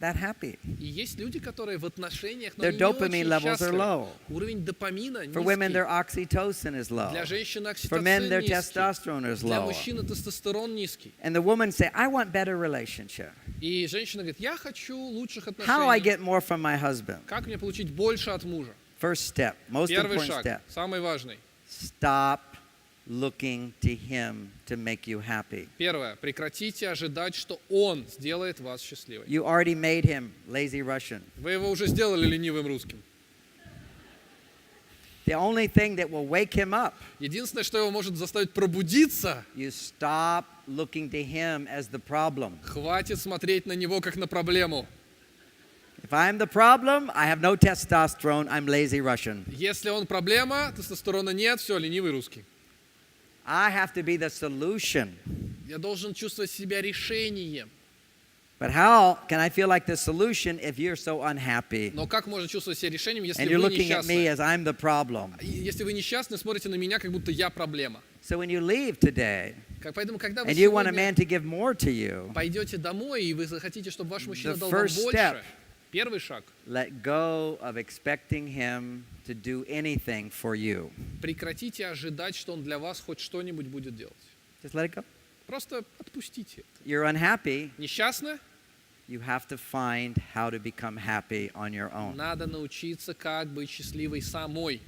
that happy. И есть люди, которые в отношениях, но Their они не dopamine очень levels are счастливы. low. Уровень допамина For women, their низкий. oxytocin is low. Для женщин For men, their окситоцин низкий. testosterone is Для low. мужчин тестостерон низкий. And the woman say, I want better relationship. И женщина говорит, я хочу лучших How do I отношений. get more from my husband? Как мне получить больше от мужа? First step, most Первый important шаг, step. самый важный. Stop looking to him to make you happy. Первое. Прекратите ожидать, что он сделает вас счастливой. You already made him lazy Russian. Вы его уже сделали ленивым русским. The only thing that will wake him up, Единственное, что его может заставить пробудиться, you stop looking to him as the problem. хватит смотреть на него как на проблему. If I'm the problem, I have no testosterone, I'm lazy Russian. Если он проблема, тестостерона нет, все, ленивый русский. I have to be the solution. Я должен чувствовать себя решением. But how can I feel like the solution if you're so unhappy? Но как можно чувствовать себя решением, если And you're вы looking at me несчастны? as I'm the problem. Если вы несчастны, смотрите на меня, как будто я проблема. So when you leave today, Поэтому, когда вы and you want a сегодня man to give more to you, пойдете домой, и вы захотите, чтобы ваш мужчина the дал вам first step, больше, первый шаг — let go of expecting him to do anything for you. прекратите ожидать, что он для вас хоть что-нибудь будет делать. Just let it go. Просто отпустите. You're unhappy. Несчастны? You have to find how to become happy on your own. Надо научиться, как быть счастливой самой.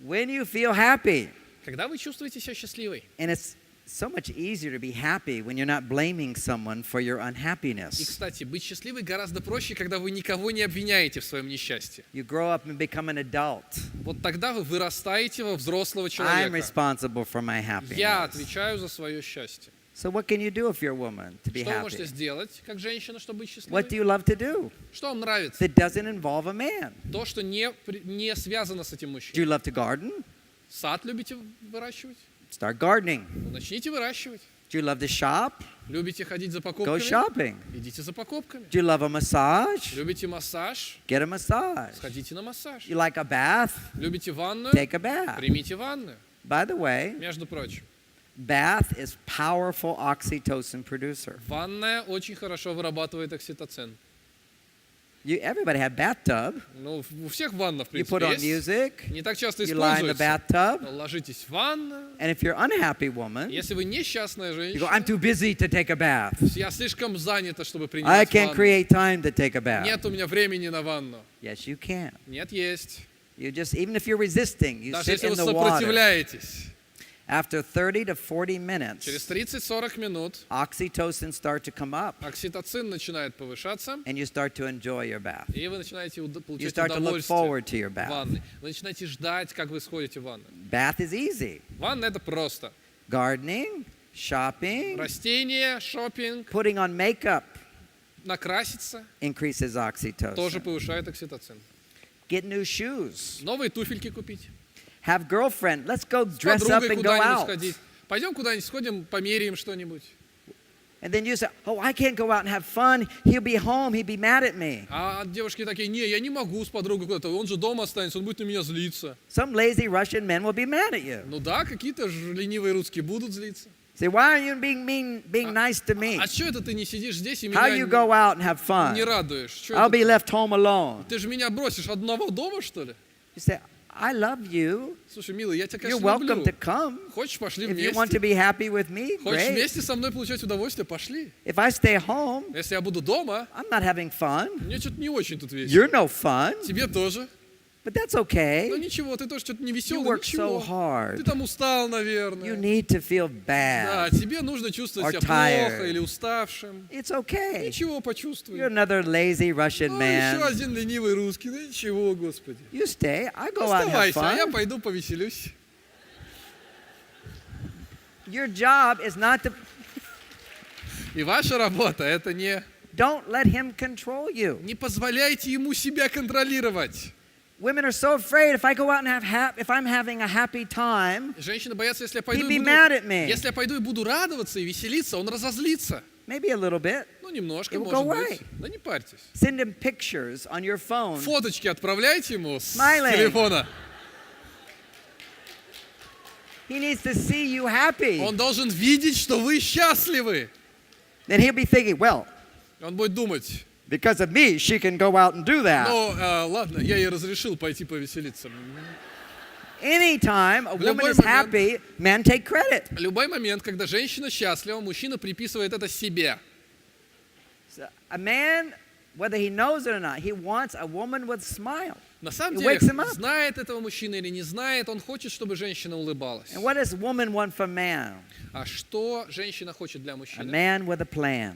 When you feel happy, Когда вы чувствуете себя счастливой, and it's so much easier to be happy when you're not blaming someone for your и, unhappiness. кстати, быть счастливой гораздо проще, когда вы никого не обвиняете в своем несчастье. You grow up and become an adult. Вот тогда вы вырастаете во взрослого I'm человека. responsible for my Я happiness. отвечаю за свое счастье. So what can you do if you're a woman to be Что вы можете happy? сделать, как женщина, чтобы быть What do счастливой? you love to do Что вам нравится? that doesn't involve a man? То, что не связано с этим Do you мужчиной. love to garden? Сад любите выращивать? Start gardening. Ну, начните выращивать. Do you love to shop? Любите ходить за Go покупками? shopping. Идите за покупками. Do you love a massage? Любите массаж? Get a massage. Сходите на массаж. You like a bath? Любите ванную? Take a bath. Примите ванную. By the way, Между прочим, bath is powerful oxytocin producer. ванная очень хорошо вырабатывает окситоцин. Everybody have bathtub. Ну, у всех ванна, в You put on принципе, есть. music. Не так часто You lie in the используется. bathtub. Ложитесь в ванну. And if you're an unhappy woman, Если вы несчастная you go, I'm женщина, too busy to take a bath. я слишком занята, чтобы I принимать can't ванну. create time to take a bath. Нет у меня времени на ванну. Yes, you can. Нет, есть. You just, even if you're resisting, you Даже sit если in вы the water. сопротивляетесь. After 30 to 40 minutes, Через 30-40 минут oxytocin start to come up, окситоцин начинает повышаться, and you start to enjoy your bath. и вы начинаете You получать start to look удовольствие forward to your в bath. ванной. Вы начинаете ждать, как вы сходите в ванну. Bath is easy. Ванна — это просто. Gardening, shopping, Растения, шопинг, putting on makeup накраситься increases тоже oxytocin. повышает окситоцин. Get new shoes. Новые туфельки купить. Have girlfriend. Let's go С dress up подругой and go куда-нибудь out. сходить. Пойдем куда-нибудь сходим, померяем что-нибудь. And then you say, oh, I can't go out and have fun. He'll be home. He'll be mad at me. А девушки такие: не, я не могу с подругой куда-то, он же дома останется, он будет на меня злиться. Some lazy Russian men will be mad at you. Ну да, какие-то ленивые русские будут злиться. Say, why are you being nice to me? А что это ты не сидишь здесь и How you меня go out and have не fun? радуешь? Чё I'll это? be left home alone. Ты же меня бросишь одного дома, что ли? You say, I love you. Слушай, милый, я тебя, You're конечно, welcome люблю. to come. Хочешь, пошли If you want вместе? to be happy with me, Хочешь great. вместе со мной получать удовольствие? Пошли. If I stay home, Если я буду дома, I'm not having fun. мне что-то не очень тут весело. You're no fun, Тебе тоже. but that's Ну okay. ничего, ты тоже что-то не You веселый, work so ничего. Ты hard. там устал, You наверное. need to feel Да, bad. тебе нужно чувствовать Or себя tired. плохо или уставшим. It's okay. Ничего, почувствуй. You're another lazy Russian Ну, еще man. один ленивый русский. Ну ничего, Господи. You stay. I go out and have Оставайся, а я fun. пойду повеселюсь. Your job is not to. И ваша работа — это не Don't let him control you. не позволяйте ему себя контролировать. Women are so afraid if I go out and if I'm having a happy time, Женщины боятся, если я he'd пойду be и mad at me. если я пойду и буду радоваться и веселиться, он разозлится. Maybe a little bit. Ну, немножко, It will может go быть. away. Да не парьтесь. Send him pictures on your phone. Фоточки отправляйте ему с Smiling. телефона. He needs to see you happy. Он должен видеть, что вы счастливы. Then he'll be thinking, well, Он будет думать: because of me, she can go out and do that. ну, ладно, я ей разрешил пойти повеселиться. Anytime a woman любой is happy, men take credit. Любой момент, когда женщина счастлива, мужчина приписывает это себе. So a man, whether he knows it or not, he wants a woman with a smile. На самом It деле, wakes him up. знает этого мужчина или не знает, он хочет, чтобы женщина улыбалась. And what does a woman want from man? А что женщина хочет для A мужчины? man with a plan.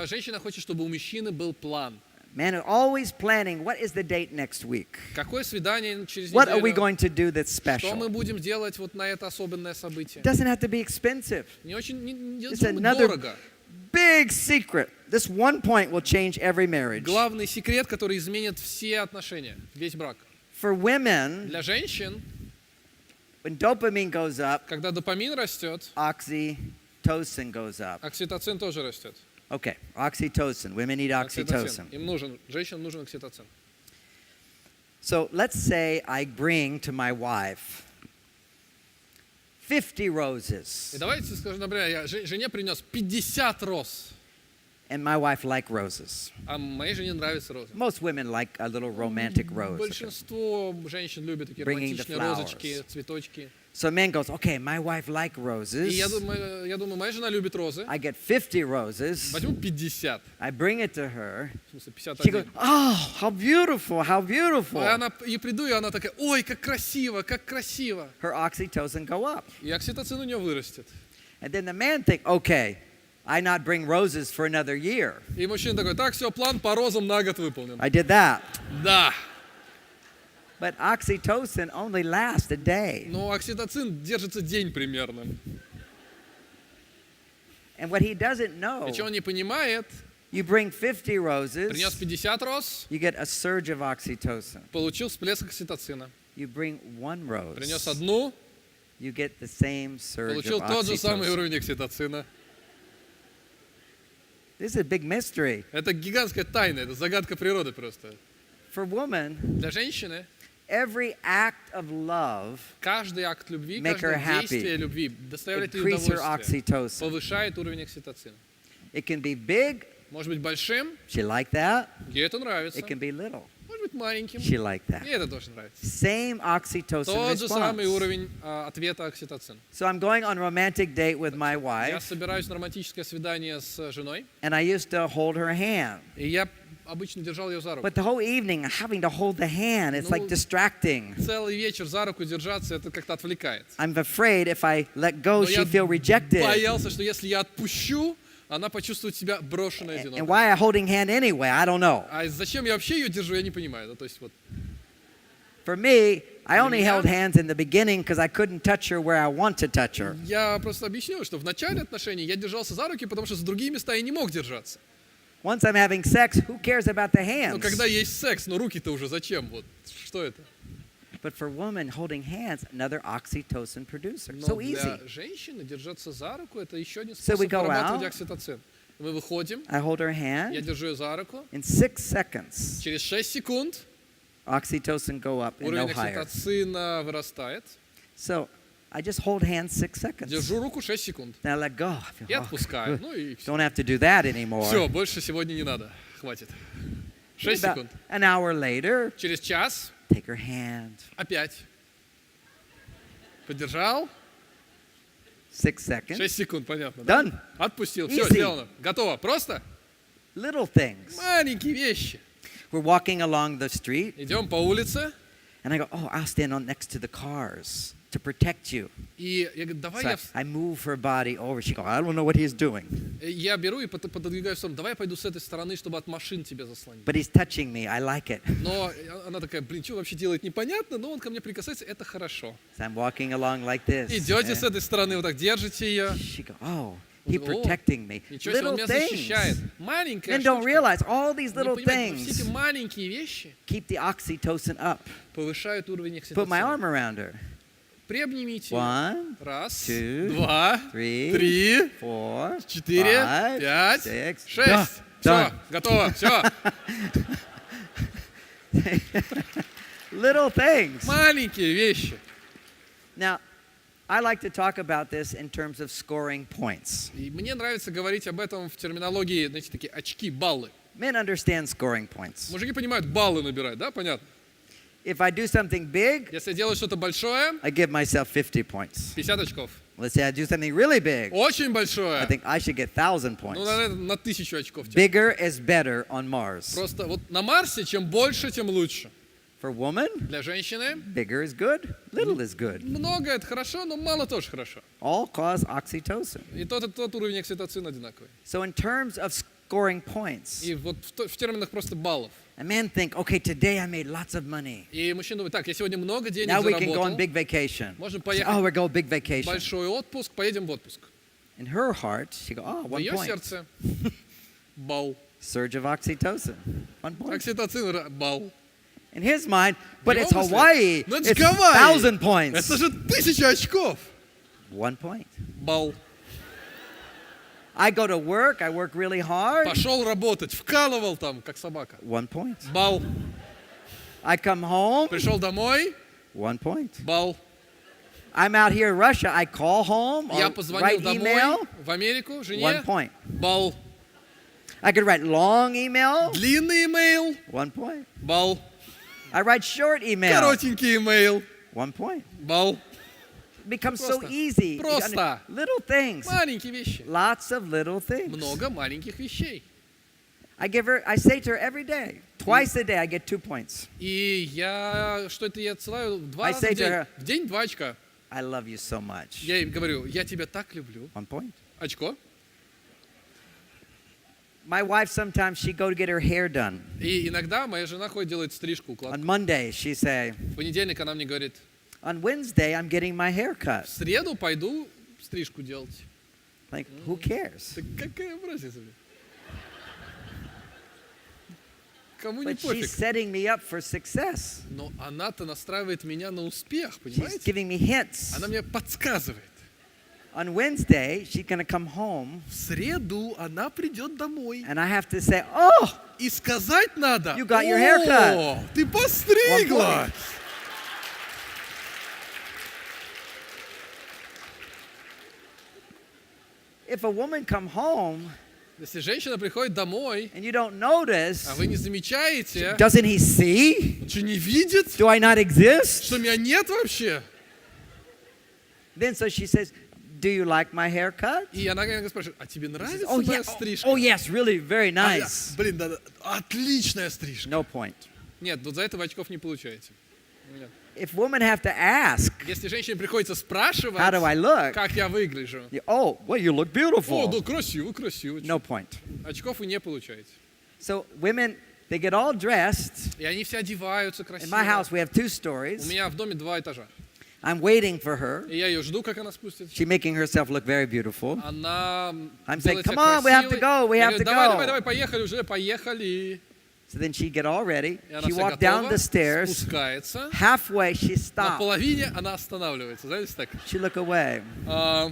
Женщина хочет, чтобы у мужчины был план. Men are always planning, what is the date next week? Какое свидание через What are we неделю? going to do that's Что мы special? будем делать вот на это особенное событие? It doesn't have to be expensive. Не очень не It's думаю, another дорого. big secret. This one point will change every marriage. Главный секрет, который изменит все отношения, весь брак. For women, Для женщин, when dopamine goes up, когда допамин растет, oxytocin oxytocin goes up. Окситоцин тоже растет. Okay, oxytocin. Women need oxytocin. Им нужен, женщинам нужен окситоцин. So let's say I bring to my wife 50 roses, И давайте скажем, например, я жене принес 50 роз, and my wife like roses. а моей жене нравятся розы. Most women like a little romantic rose. Большинство женщин любят такие Bringing the романтичные flowers. розочки, цветочки. So a man goes, okay, my wife like И roses. я думаю, моя жена любит розы. I get 50 roses. Возьму 50. I bring it to her. В смысле, She goes, 51. oh, how beautiful, how beautiful. И приду, и она такая, ой, как красиво, как красиво. Her oxytocin go up. И окситоцин у нее вырастет. And then the man think, okay, I not bring roses for another year. И мужчина такой, так, все, план по розам на год выполнен. I did that. Да. But oxytocin only lasts a day. Но окситоцин держится день примерно. And what he doesn't know, И что он не понимает, you bring 50 принес roses, 50 роз, you get a surge of oxytocin. получил всплеск окситоцина. You bring one Принес rose, одну, you get the same surge получил of тот же самый oxytocin. уровень окситоцина. This is a big mystery. Это гигантская тайна, это загадка природы просто. For woman, Для женщины every act of love каждый акт любви, Make her каждое happy. действие любви доставляет ей increase her удовольствие, oxytocin. повышает уровень окситоцина. It can be big, Может быть большим, she like that. ей это нравится. It can be little, Может быть маленьким, she like that. ей это тоже нравится. Same oxytocin Тот же самый response. уровень ответа окситоцина. So I'm going on romantic date with my Я wife, собираюсь на романтическое свидание с женой, and I used to hold her hand. и я обычно держал ее за руку. But the whole evening, having to hold the hand, it's like Ну, distracting. Целый вечер за руку держаться, это как-то отвлекает. I'm afraid if I let go, Но я she'd feel rejected. боялся, что если я отпущу, она почувствует себя брошенной And одинокой. why I holding hand anyway? I don't know. А зачем я вообще ее держу, я не понимаю. Да, то есть вот For me, I only меня- held hands in the beginning because I couldn't touch her where I want to touch her. я просто объяснил, что в начале отношений я держался за руки, потому что за другие места я не мог держаться. Once I'm having sex, who cares about the Но hands? когда есть секс, но руки-то уже зачем? Вот что это? But for women, holding hands, another oxytocin producer. Но So для easy. женщины держаться за руку это еще один So we способ go вырабатывать out. окситоцин. Мы выходим, I hold her я hand. держу ее за руку. In 6 seconds, Через 6 секунд oxytocin go up and no уровень higher. окситоцина вырастает. So I just hold hands 6 seconds. Держу руку 6 секунд Then I let go. I feel, и отпускаю. Ну и все. don't have to do that anymore. Все, больше сегодня не надо. Хватит. 6 About секунд. an hour later, Через час take her hand. опять. Подержал. 6 seconds. 6 секунд, понятно. Да? Done. Отпустил. Все, Easy. сделано. Готово. Просто Little things. маленькие вещи. We're walking along the street, Идем по улице, and I go, oh, I'll stand on next to the cars to protect you. и я говорю, давай So I move her body over. She goes, I don't know what he's doing. я беру и пододвигаю в сторону. Давай я пойду с этой стороны, чтобы от машин тебя заслонить. But he's touching me. I like it. Но она такая, блин, что вообще делает, непонятно, но он ко мне прикасается, это хорошо. So I'm walking along like this. Идете с этой стороны, вот так держите ее. She goes, oh, he's О, protecting me. Ничего себе, он Little меня защищает. things. Маленькая Men don't штучка. realize all these Не little понимаете, но все эти things маленькие вещи keep the oxytocin up. повышают уровень Put my arm окситоцина. around her. Приобнимите ее. 1, Раз, 2, два, 3, три, 4, 4, 5, 5, 6. 6. Все, готово, все. Little things. Маленькие вещи. Now, I like to talk about this in terms of scoring points. И мне нравится говорить об этом в терминологии, знаете, такие очки, баллы. Men understand scoring points. Мужики понимают, баллы набирать, да, понятно? If I do something big, Если я делаю что-то большое, I give myself 50 points. 50 очков. Let's say I do something really big, Очень I большое, think I should get 1,000 ну, points. наверное, на 1000 очков. Bigger is better on Mars. Просто вот на Марсе, чем больше, тем лучше. For woman, Для женщины bigger is good, little is good. много это хорошо, но мало тоже хорошо. All cause oxytocin. И тот уровень окситоцина одинаковый. So in terms of scoring points, И вот в терминах просто баллов. a man think, okay, today I made lots of money. И мужчина думает, так, я сегодня много денег Now we can go on заработал, big vacation. можем Say, поехать oh, we're going big в vacation. большой отпуск, поедем в отпуск. In her heart, she go, oh, В 1 ее point. сердце балл. Surge of oxytocin. 1 point. Окситоцин балл. In his mind, but В it's его мысли, Hawaii. ну это It's ж Гавайи. 1,000 points. Это же 1000 очков. 1 point. Балл. I go to work, I work really hard. Пошел работать, вкалывал там, как собака. 1 point. Балл. I come home. Пришел домой, 1 point. балл. I'm out here in Russia, I call home Я or позвонил write домой, email. в Америку, 1 жене, point. балл. I could write long email. Длинный имейл, 1 point. балл. I write short email. Коротенький имейл, 1 point. балл. It becomes so Просто. easy. Просто. Little things. Маленькие вещи. Lots of little things. Много маленьких вещей. I say to her every day, twice a day, I get 2 points. И я отсылаю 2 I раза say в to день. her- В день 2 очка. I love you so much. Я ей говорю, я тебя так люблю. 1 point. Очко. My wife sometimes she go to get her hair done. И иногда моя жена ходит делает стрижку, укладку. On Monday she say, В понедельник она мне говорит, on Wednesday I'm getting my hair в cut. среду пойду стрижку делать. Like, who cares? Так какая разница? Кому не But she's пофиг. setting me up for success. Но она-то настраивает меня на успех, She's понимаете? giving me hints. Она мне подсказывает. On Wednesday she's going to come home В среду она придет домой. and I have to say, oh, И сказать надо, You got your hair cut. «О, ты постригла!» if a woman come home Если женщина приходит домой, and you don't notice, а вы не замечаете, doesn't he see? он что, не видит, Do I not exist? что меня нет вообще? Then so she says, do you like my haircut? И она иногда спрашивает, а тебе нравится Oh, моя yeah. стрижка? Oh, yes, really, very А я, nice. блин, да, отличная стрижка. No point. Нет, вот за это вы очков не получаете. Нет. If women have to ask, Если женщине приходится спрашивать, how do I look? как я выгляжу, Oh, well, you look о, beautiful. да красиво, красиво. No point. Очков вы не получаете. So women, they get all dressed. И они все одеваются In красиво. my house, we have 2 У stories. меня в доме 2 этажа. I'm waiting for her. И я ее жду, как она спустится. She's making herself look very beautiful. Она I'm делает saying, себя come on, we have to красивой. go, we Я have говорю, to давай, go. давай, давай, поехали уже, поехали. So then she get all ready. И она She вся walked down готова, the stairs. спускается. Halfway, she На stopped. половине она останавливается. Знаете, так. She look away. А,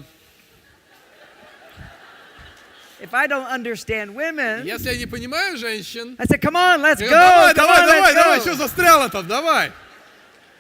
If I don't understand women, Если я не понимаю женщин, I say, come on, let's я go. говорю, давай, Come давай, on, давай, давай, let's что go. застряла там, давай.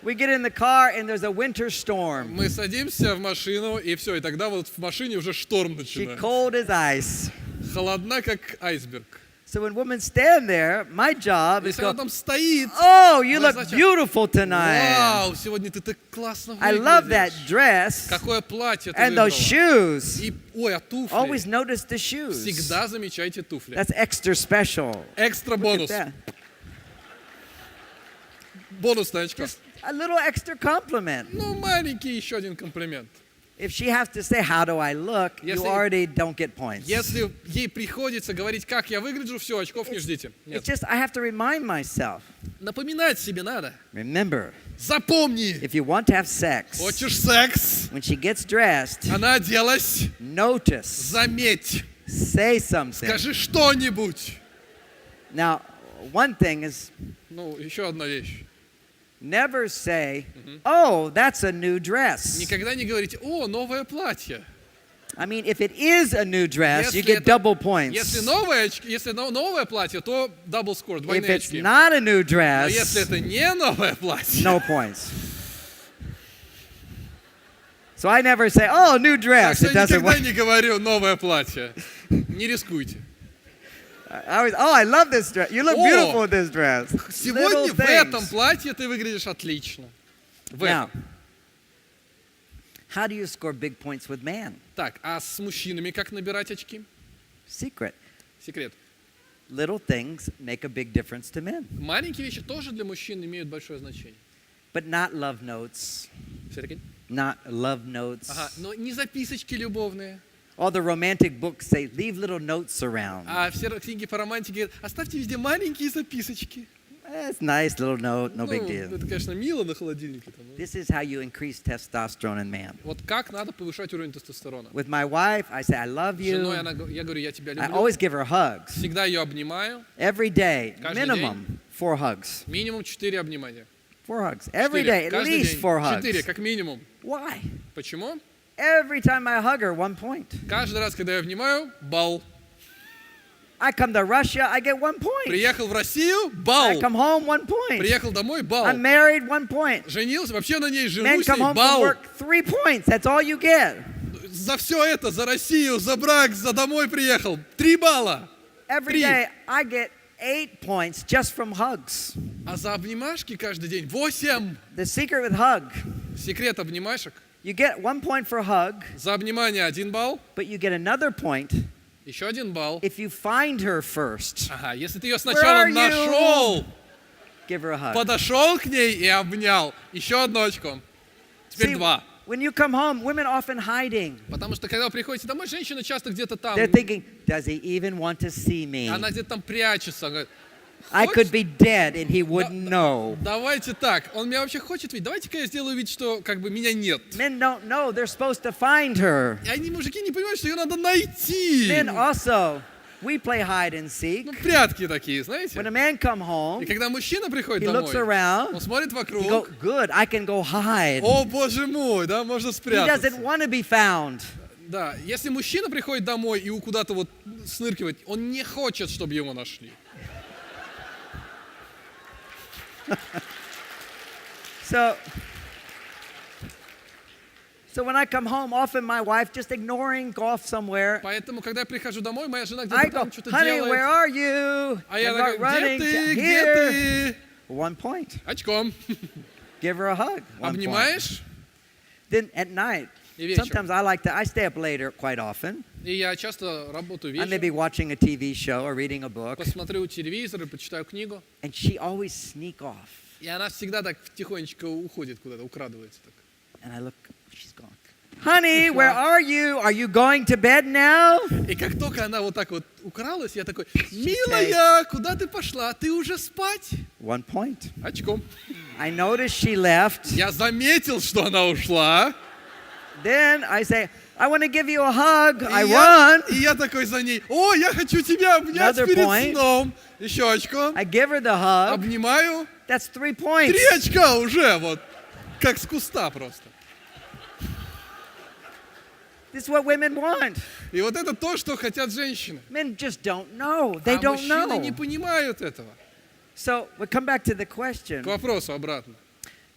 We get in the car and there's a winter storm. Мы садимся в машину, и все, и тогда вот в машине уже шторм She начинается. cold as ice. Холодна, как айсберг. So when women stand there, my job is Если она go, там стоит, oh, you она, look значит, beautiful tonight. вау, сегодня ты так классно I love that выглядишь. dress Какое платье ты and those выбрала. shoes. И, ой, а туфли. Always notice the shoes. Всегда замечайте туфли. That's extra special. Экстра Look бонус. at that. Бонусная очко. Just a little extra compliment. Ну, маленький еще один комплимент. If she has to say, how do I look, you Если- already don't get points. Если ей приходится говорить, как я выгляжу, все, очков не ждите. It's Нет. just, I have to remind myself. Напоминать себе надо. Remember, Запомни. if you want to have sex, Хочешь секс? when she gets dressed, Она оделась. notice, Заметь. say something. Скажи что-нибудь. Now, one thing is, Ну, еще одна вещь. never say, oh, that's a new dress. Никогда не говорите, о, новое платье. I mean, if it is a new dress, you Если get это- double points. Если новое платье, то double score, If двойные it's очки. not a new Но dress, если это не новое платье, no points. So I never say, oh, new так dress. что It я doesn't никогда work. не говорю новое платье. Не рискуйте. I always, oh, I love this dress. You look О, beautiful in this dress. Сегодня Little в этом things. платье ты выглядишь отлично. В Now, этом. how do you score big points with man? Так, а с мужчинами как набирать очки? Secret. Секрет. Little things make a big difference to men, Маленькие вещи тоже для мужчин имеют большое значение. but not love notes. Все такие? Not love notes. Ага, но не записочки любовные. All the romantic books say, leave little notes around. А все книги по романтике говорят, оставьте везде маленькие записочки. It's nice little note, no big Ну, deal. это, конечно, мило на холодильнике. Там, ну. This is how you increase testosterone in man. Вот как надо повышать уровень тестостерона. With my wife, I say, I love С женой you. я говорю, я тебя I люблю. always give her hugs. Всегда ее обнимаю. Every day, Каждый minimum 4 hugs. Минимум 4 обнимания. 4 hugs. Every 4. day, at Каждый least день. 4 hugs. 4, как минимум. Why? Почему? Every time I hug her, 1 point. Каждый раз, когда я обнимаю, балл. I come to Russia, I get 1 point. Приехал в Россию, I балл. come home, 1 point. Приехал домой, балл. I'm married, 1 point. Женился, вообще на ней Men женусь, come home from балл. work, 3 points. That's all you get. За все это, за Россию, за брак, за домой приехал. 3 балла. Every 3. day I get 8 points just from hugs. А за обнимашки каждый день 8. The secret with hug, Секрет обнимашек. you get 1 point for hug, За обнимание 1 балл. but you get another point Еще 1 балл. if you find her first. Ага, если ты ее сначала are you? нашел, Give her a hug. подошел к ней и обнял, еще 1 очко. Теперь See, 2. when you come home, women often hiding. Потому что когда вы приходите домой, женщина часто где-то там. They're thinking, does he even want to see me? Она где-то там прячется. Говорит, I «Хочешь? could be dead and he wouldn't know. Давайте так, он меня вообще хочет видеть. Давайте-ка я сделаю вид, что как бы меня нет. Men don't know they're supposed to find her. И они, мужики, не понимают, что ее надо найти. Men also, we play hide and seek. Ну, прятки такие, When знаете. a man come И home, когда мужчина приходит he looks домой, around, он смотрит he go, вокруг. good, I can go hide. О, боже мой, да, можно He спрятаться. doesn't want to be found. Да, если мужчина приходит домой и куда-то вот сныркивает, он не хочет, чтобы его нашли. So when I come home, often my wife just ignoring, go off somewhere. Поэтому, когда я прихожу домой, моя жена I где-то go, там что-то honey, where делает. are you? А я And start такой, running где ты, to где here. ты? 1 point. Очком. Give her a hug. 1 point. Обнимаешь? Then at night, И вечером. sometimes I stay up later quite often. И я часто работаю I may be вечером, watching a TV show or reading a book, посмотрю телевизор и почитаю книгу. and she always sneak off. И она всегда так тихонечко уходит куда-то, украдывается так. And I look, she's gone. Honey, where are you? Are you going to bed now? И как только она вот так вот укралась, я такой, милая, куда ты пошла? Ты уже спать? 1 point. Очком. I noticed she left. Я заметил, что она ушла. Then I say, I want to give you a hug. I И run. я такой за ней, о, я хочу тебя обнять Another перед point. сном. Еще очко. I give her the hug. Обнимаю. That's 3 points. 3 очка уже, вот, как с куста просто. This is what women want. И вот это то, что хотят женщины. Men just don't know. They А don't мужчины не know. понимают этого. So we come back to the К question. вопросу обратно.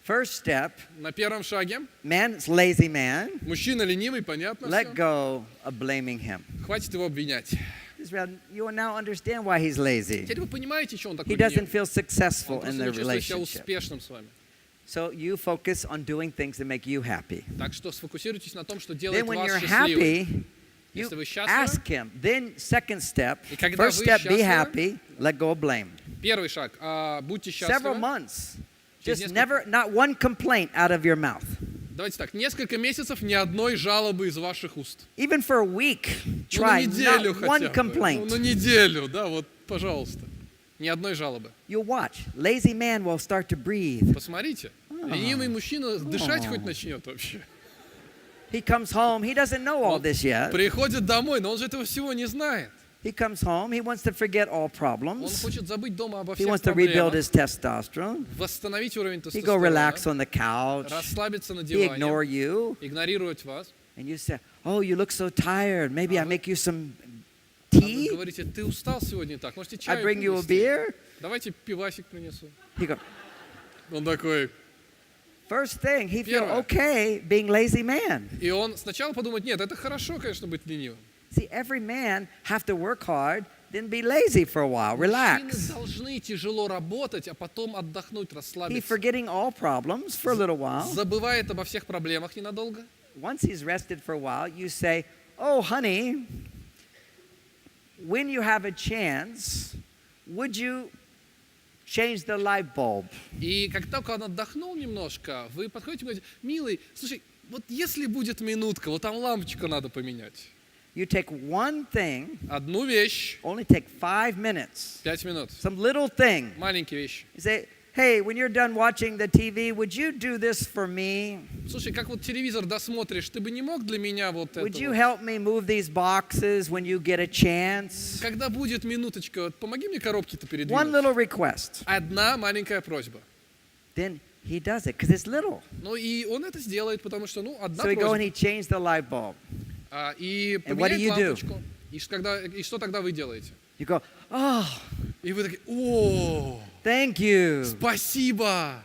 First step, На первом шаге man is lazy man. мужчина ленивый, понятно Let все. go of blaming him. Хватит его обвинять. You will now understand why he's lazy. Теперь вы понимаете, что он такой He doesn't ленивый. feel successful Он in просто the не чувствует себя relationship. успешным с вами. So you focus on doing things that make you happy. Так что сфокусируйтесь на том, что Then делает when вас you're счастливым. happy, you Если вы счастливы, ask him. Then second step, И когда first вы step, be счастливы, happy, let go of blame. первый шаг. Будьте Several счастливы. months. Через Just несколько- not one complaint out of your mouth. Давайте так, несколько месяцев ни одной жалобы из ваших уст. Even for a week, Ну, на try неделю not one хотя бы. complaint. Ну, на неделю, да, вот, пожалуйста. Ни одной жалобы. You'll watch. Lazy man will start to breathe. Посмотрите. Ленивый мужчина дышать хоть начнет вообще. He comes home. He doesn't know all this yet. Приходит домой, но он же этого всего не знает. He comes home. He wants to forget all Он problems. хочет забыть дома обо He всех wants to rebuild проблемах, his testosterone. восстановить уровень He go relax тестостерона, on the couch. расслабиться на He ignore диване, you. игнорировать вас. And you say, oh, you look so tired. Maybe I make you some А вы tea? говорите, ты устал сегодня так, можете I чай bring you a принести? beer? Давайте пивасик принесу. He go, Он такой, first thing, he feel Первое. okay being lazy man. и он сначала подумает, нет, это хорошо, конечно, быть ленивым. See, every man have to work hard, then be lazy for a while, Мужчины relax. должны тяжело работать, а потом отдохнуть, He расслабиться. forgetting all problems for a little while. Забывает обо всех проблемах ненадолго. Once he's rested for a while, you say, oh, honey, when you have a chance, would you change the light bulb? И как только он отдохнул немножко, вы подходите и говорите, милый, слушай, вот если будет минутка, вот там лампочку надо поменять. You take one thing, Одну вещь, only take 5 minutes, 5 минут. some little thing. Маленькие вещи. You say, hey, when you're done watching the TV, would you do this for me? Слушай, как вот телевизор досмотришь, ты бы не мог для меня вот это Would you вот? help me move these boxes when you get a chance? Когда будет минуточка, вот помоги мне коробки-то One передвинуть. little request. Одна маленькая просьба. Then he does it because it's little. Ну и он это сделает, потому что, ну, одна So we go and просьба. he changed the light bulb. И And what do you поменяет do? лампочку. И что тогда вы делаете? You go, oh, И вы такие, о, thank you. спасибо.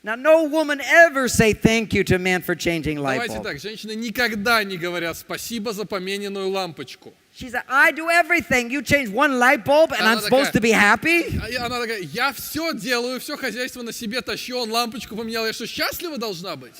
Now, no woman ever say thank you to a man for changing light Давайте bulb. так, женщины никогда не говорят спасибо за помененную лампочку. She's like, I do everything. You change one light bulb and Она I'm supposed to be happy? И она такая, я все делаю, все хозяйство на себе тащу, он лампочку поменял, я что, счастлива должна быть?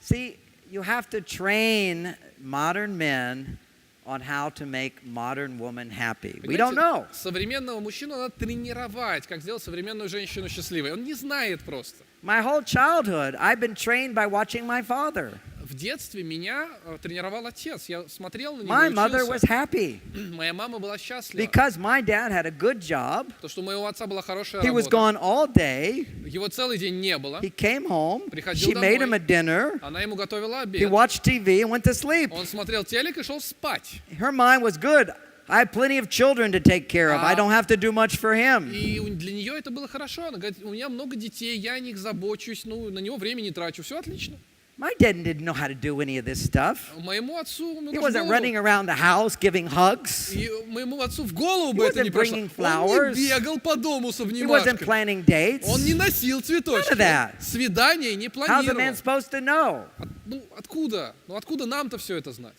See, you have to train modern men on how to make modern women happy. We don't know. Современного мужчину надо тренировать, как сделать современную женщину счастливой. Он не знает просто. My whole childhood, I've been trained by watching my father. В детстве меня тренировал отец. Я смотрел на него My и mother was учился. happy Моя мама была счастлива. because my dad had a good job. То, что у моего отца была хорошая He was работа. gone all day. Его целый день не было. He came home. Приходил She made him a домой. dinner. Она ему готовила He обед. watched TV and went to sleep. Он смотрел телек и шел спать. Her mind was good. I have plenty of children to take care of. I don't have to do much for him. И для нее это было хорошо. Она говорит, у меня много детей, я о них забочусь, ну, на него времени не трачу. Все отлично. My dad didn't know how to do any of this stuff. Моему отцу, He wasn't running around the house giving hugs. и моему отцу в голову бы He это не wasn't прошло. bringing Он flowers. не бегал по дому с He wasn't обнимашками. planning dates. Он не носил цветочки. None of that. Свидания не How's a man планировал. supposed to know? Ну, откуда? Ну, откуда нам-то все это знать?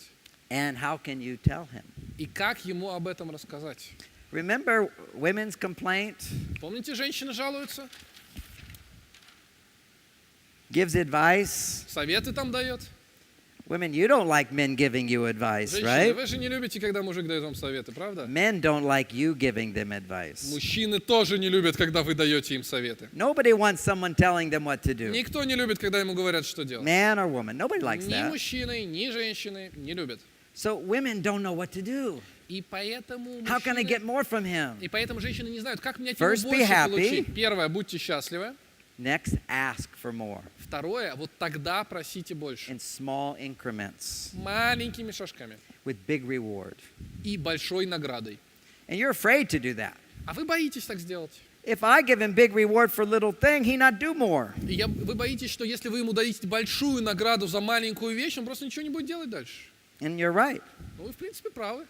And how can you tell him? И как ему об этом рассказать? Remember women's complaint? Помните, женщины жалуются? Gives advice. Советы там дает. Women, you don't like men giving you advice, Женщины, right? вы же не любите, когда мужик дает вам советы, правда? Men don't like you giving them advice. Мужчины тоже не любят, когда вы даете им советы. Nobody wants someone telling them what to do. Никто не любит, когда ему говорят, что делать. Man or woman, nobody likes Ни that. мужчины, ни женщины не любят. So women don't know what to do. И поэтому How can I мужчины- get more from him? И поэтому женщины не знают, как мне First, be больше happy. получить. Первое, будьте счастливы. Next, ask for more Второе, вот тогда просите больше. in small increments Маленькими шажками. with big reward. И большой наградой. And you're afraid to do that. А вы боитесь так сделать. If I give him big reward for little thing, he not do more. И вы боитесь, что если вы ему дадите большую награду за маленькую вещь, он просто ничего не будет делать дальше. And you're right. Ну, вы, в принципе, правы.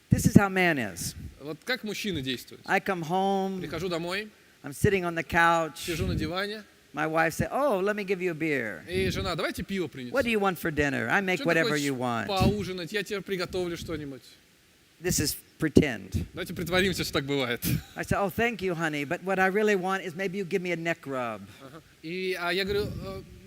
This is how man is. Вот как мужчины действуют. I come home, Прихожу домой, I'm sitting on the couch. сижу на диване, My wife said, "Oh, let me give you a beer. и жена, давайте пиво What do принесем. you want for dinner? I make Что ты whatever хочешь you want." поужинать? Я тебе приготовлю что-нибудь. This is pretend. Давайте притворимся, что так бывает. I said, "Oh, thank you, honey, but what I really want is maybe you give me a neck rub." А я говорю,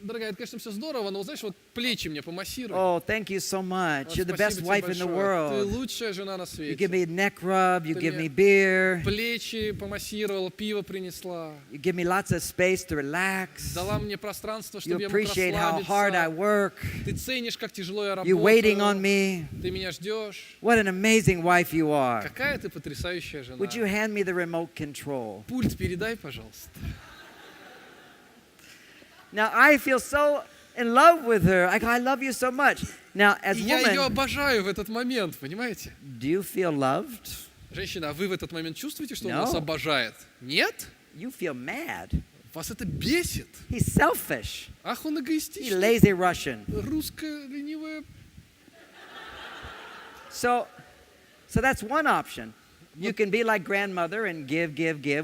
дорогая, это, конечно, все здорово, но, знаешь, вот плечи мне помассируй. Oh, thank you so much. Вот You're the спасибо best тебе wife in the большое. Ты world. лучшая жена на You свете. give me a neck rub, you Ты give мне me beer, Плечи помассировала, пиво принесла. you give me lots of space to relax. Дала мне пространство, You чтобы я мог appreciate how hard I расслабиться. work. Ты ценишь, как тяжело я You're waiting on работаю. me. Ты меня ждешь. What an amazing wife you are. Какая ты потрясающая жена. Would you hand me the remote control? Пульт передай, пожалуйста. Now, I feel so in love with her. I go, I love you so much. Now, as И a я ее woman, обожаю в этот момент, понимаете? do you feel loved? Женщина, а вы в этот момент чувствуете, что он No. вас обожает? Нет? You feel mad. Вас это бесит? He's selfish. Ах, он He's эгоистичный. lazy Russian. Русская ленивая. So that's one option. You can be like grandmother and give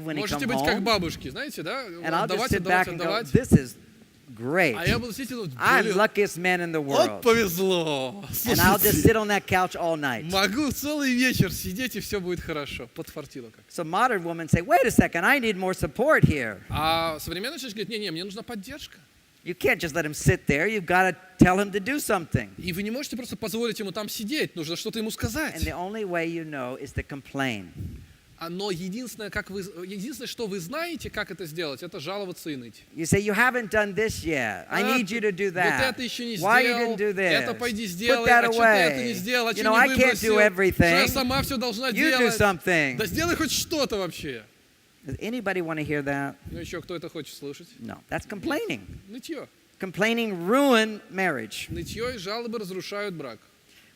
when he Можете comes быть как home. бабушки, знаете, да? And I'll just Отдавать, sit back отдавать, and go, отдавать. this is great. А я буду сидеть и думать, I'm блин, luckiest man in the вот world. повезло. And I'll just Слушайте, sit on that couch all night. могу целый вечер сидеть, и все будет хорошо. Подфартило как. So modern women say, wait a second, I need more support here. А современная женщина говорит, не-не, мне нужна поддержка. You can't just let him sit there. You've got to tell him to do something. И вы не можете просто позволить ему там сидеть, нужно что-то ему сказать. And the only way you know is to complain. Но единственное, что вы знаете, как это сделать, это жаловаться и ныть. You say, you haven't done this yet. I need you to do Вот that. это еще не Why you сделал, didn't do this? это пойди Put сделай, that а что ты это не away. сделал, а You что know, не I can't выбросил, do что я everything. сама все должна You do делать. something. Да сделай хоть что-то вообще. Does anybody want to hear that? Ну еще кто это хочет слушать? No, that's complaining. Нытье. Complaining ruin marriage. Нытье и жалобы разрушают брак.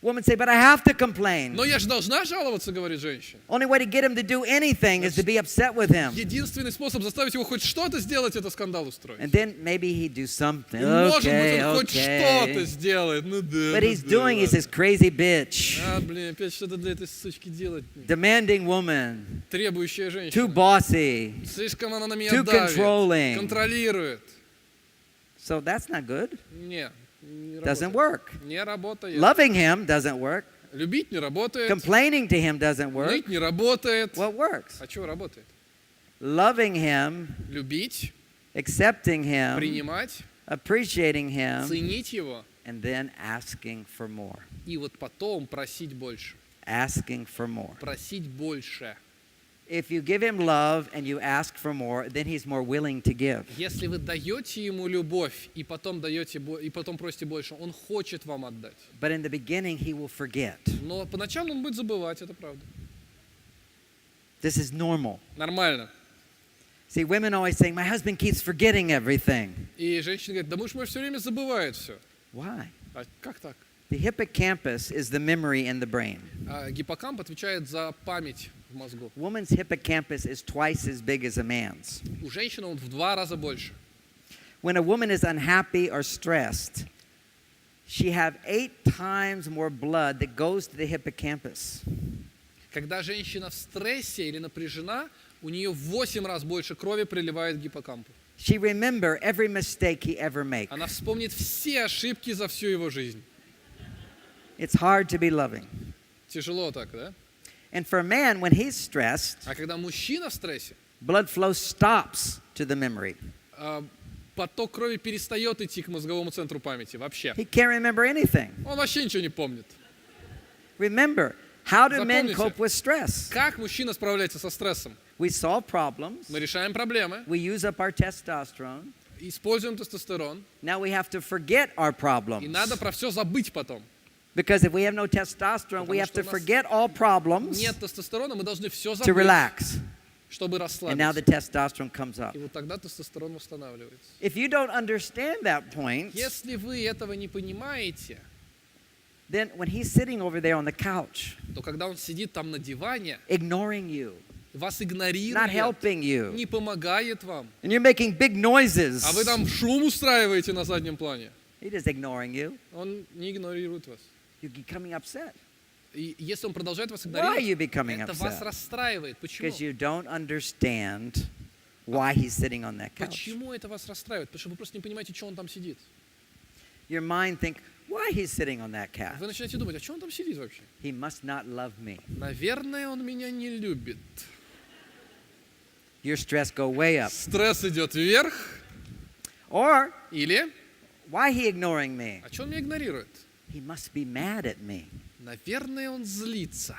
Woman say, but I have to complain. Но я же должна жаловаться, говорит женщина. Only way to get him to do anything is to be upset with him. Единственный способ заставить его хоть что-то сделать, это скандал устроить. And then maybe he'd do something. И, может быть, он хоть Okay. что-то сделает. Ну да. But he's doing is this crazy bitch. Опять что-то для этой сучки делать. Demanding woman. Требующая Too женщина. bossy. Слишком она на меня Too давит. controlling. Контролирует. So that's not good. Не работает. Doesn't work. Не работает. Loving him doesn't work. Любить не работает. Complaining to him doesn't work. Ныть не работает. What works? А что работает? Loving him, Любить, accepting him, принимать, appreciating him, ценить его. and then asking for more. И вот потом просить больше. Asking for more. Просить больше. If you give him love and you ask for more, then he's more willing to give. Если вы даете ему любовь и потом просите больше, он хочет вам отдать. But in the beginning, he will forget. Но поначалу он будет забывать, это правда. This is normal. Нормально. See, women always saying, my husband keeps forgetting everything. И женщина говорит, да муж мой все время забывает все. Why? А как так? The hippocampus is the memory in the brain. А гиппокамп отвечает за память в мозгу. Woman's hippocampus is twice as big as a man's. У женщины он в 2 раза больше. When a woman is unhappy or stressed, she have 8 times more blood that goes to the hippocampus. Когда женщина в стрессе или напряжена, у нее в 8 раз больше крови приливает к гиппокампу. She remember every mistake he ever make. Она вспомнит все ошибки за всю его жизнь. It's hard to be loving. Тяжело так, да? And for a man, when he's stressed, А когда мужчина в стрессе, blood flow stops to the memory. поток крови перестает идти к мозговому центру памяти вообще. He can't remember anything. Он вообще ничего не помнит. Remember, how do men Запомните. cope with stress? Как мужчина справляется со стрессом? We solve problems. Мы решаем проблемы, We use up our testosterone. используем тестостерон, Now we have to forget our и problems. надо про все забыть потом. Because if we have no testosterone, we Потому have что to у нас forget all problems Нет тестостерона, мы должны все to забыть, relax. чтобы And now the расслабиться. testosterone comes up. И вот тогда тестостерон восстанавливается. If you don't understand that point, Если вы этого не понимаете, then when he's sitting over there on the couch, то когда он сидит там на диване, ignoring you, вас not игнорирует, helping you, не помогает вам, and you're making big noises, а вы там шум устраиваете на заднем плане, he's just ignoring you. он не игнорирует вас. You're becoming upset. И если он продолжает вас Why are you игнорировать, becoming это вас upset? расстраивает. Почему? Because you don't understand why he's sitting on that couch. Почему это вас расстраивает? Потому что вы просто не понимаете, что он там сидит. Your mind think, why he's sitting on that couch? Вы начинаете думать, а что он там сидит вообще? He must not love me. Наверное, он меня не любит. Your stress go way up. Стресс идет вверх. Or, Или, why he ignoring me? а что он меня игнорирует? He must be mad at me. Наверное, он злится.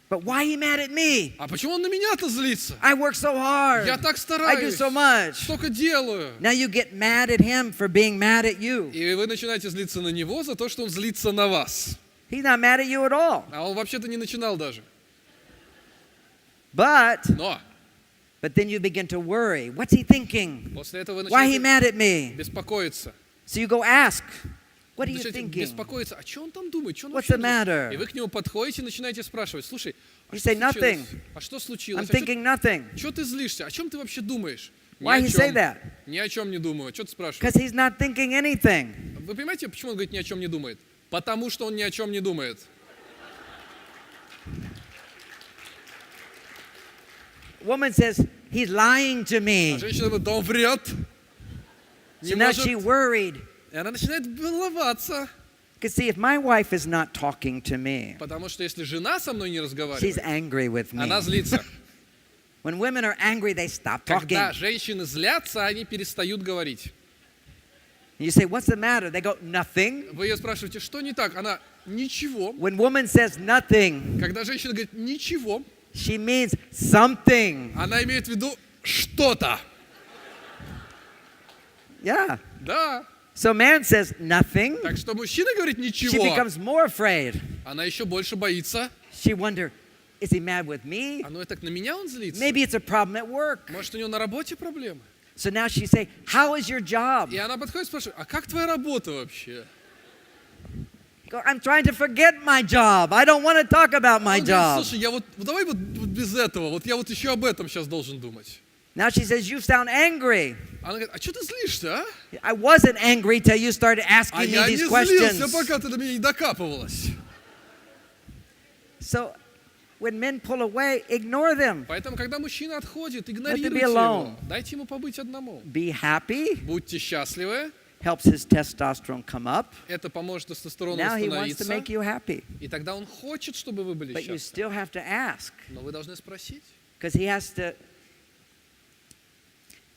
But why he mad at me? А почему он на меня-то злится? I work so hard. Я так I do стараюсь, so much. столько делаю. Now you get mad at him for being mad at you. И вы начинаете злиться на него за то, что он злится на вас. He's not mad at you at all. А он вообще-то не начинал даже. But Но then you begin to worry. What's he thinking? после этого вы Why he начинаете mad at me? беспокоиться. So you go ask, what are you Начинаете thinking? беспокоиться, а что он там думает? Что он What's вообще the matter? думает? И вы к нему подходите и начинаете спрашивать, слушай, а You что say случилось? nothing. А что I'm случилось? thinking nothing. Что ты злишься? О чем ты вообще думаешь? Why Ни he о say чем. that? Ни о чем не думаю. Что ты спрашиваешь? Because he's not thinking anything. Вы понимаете, почему он говорит ни о чем не думает? Потому что он ни о чем не думает. Woman says, he's lying to А me. женщина говорит, да он врет. Не So now может. she worried. И она начинает волноваться. Because see, if my wife is not talking to me, Потому что если жена со мной не she's разговаривает, angry with me. она злится. When women are angry, they stop talking. Когда женщины злятся, они перестают говорить. You say, what's the matter? They go, nothing. Вы ее спрашиваете, что не так? Она, ничего. When woman says nothing, Когда женщина говорит ничего, she means something. она имеет в виду что-то. Yeah. Да. So man says nothing. Так что мужчина говорит She ничего. becomes more afraid. Она еще больше боится. She wonder, is he mad with me? А ну так на меня он злится. Maybe it's a problem at work. Может, у него на работе проблемы. So now she say, how is your job? И она подходит и спрашивает, а как твоя работа вообще? I'm trying to forget my job. I don't want to talk about my Он говорит, job. слушай, я вот давай вот без этого, вот я вот еще об этом сейчас должен думать. Now she says, you sound angry. Она говорит, а что ты злишься, а? I wasn't angry till you started А asking me я не these злился, questions. пока ты до меня не докапывалась. So when men pull away, ignore them. Поэтому, когда мужчина отходит, be игнорируйте alone. его. Дайте ему побыть одному. Be happy. Будьте счастливы. Helps his testosterone come up. Это поможет тестостерону Now he wants to восстановиться. make you happy. И тогда он хочет, чтобы вы были But you счастливы. still have to ask. Но вы должны спросить. Because he has to.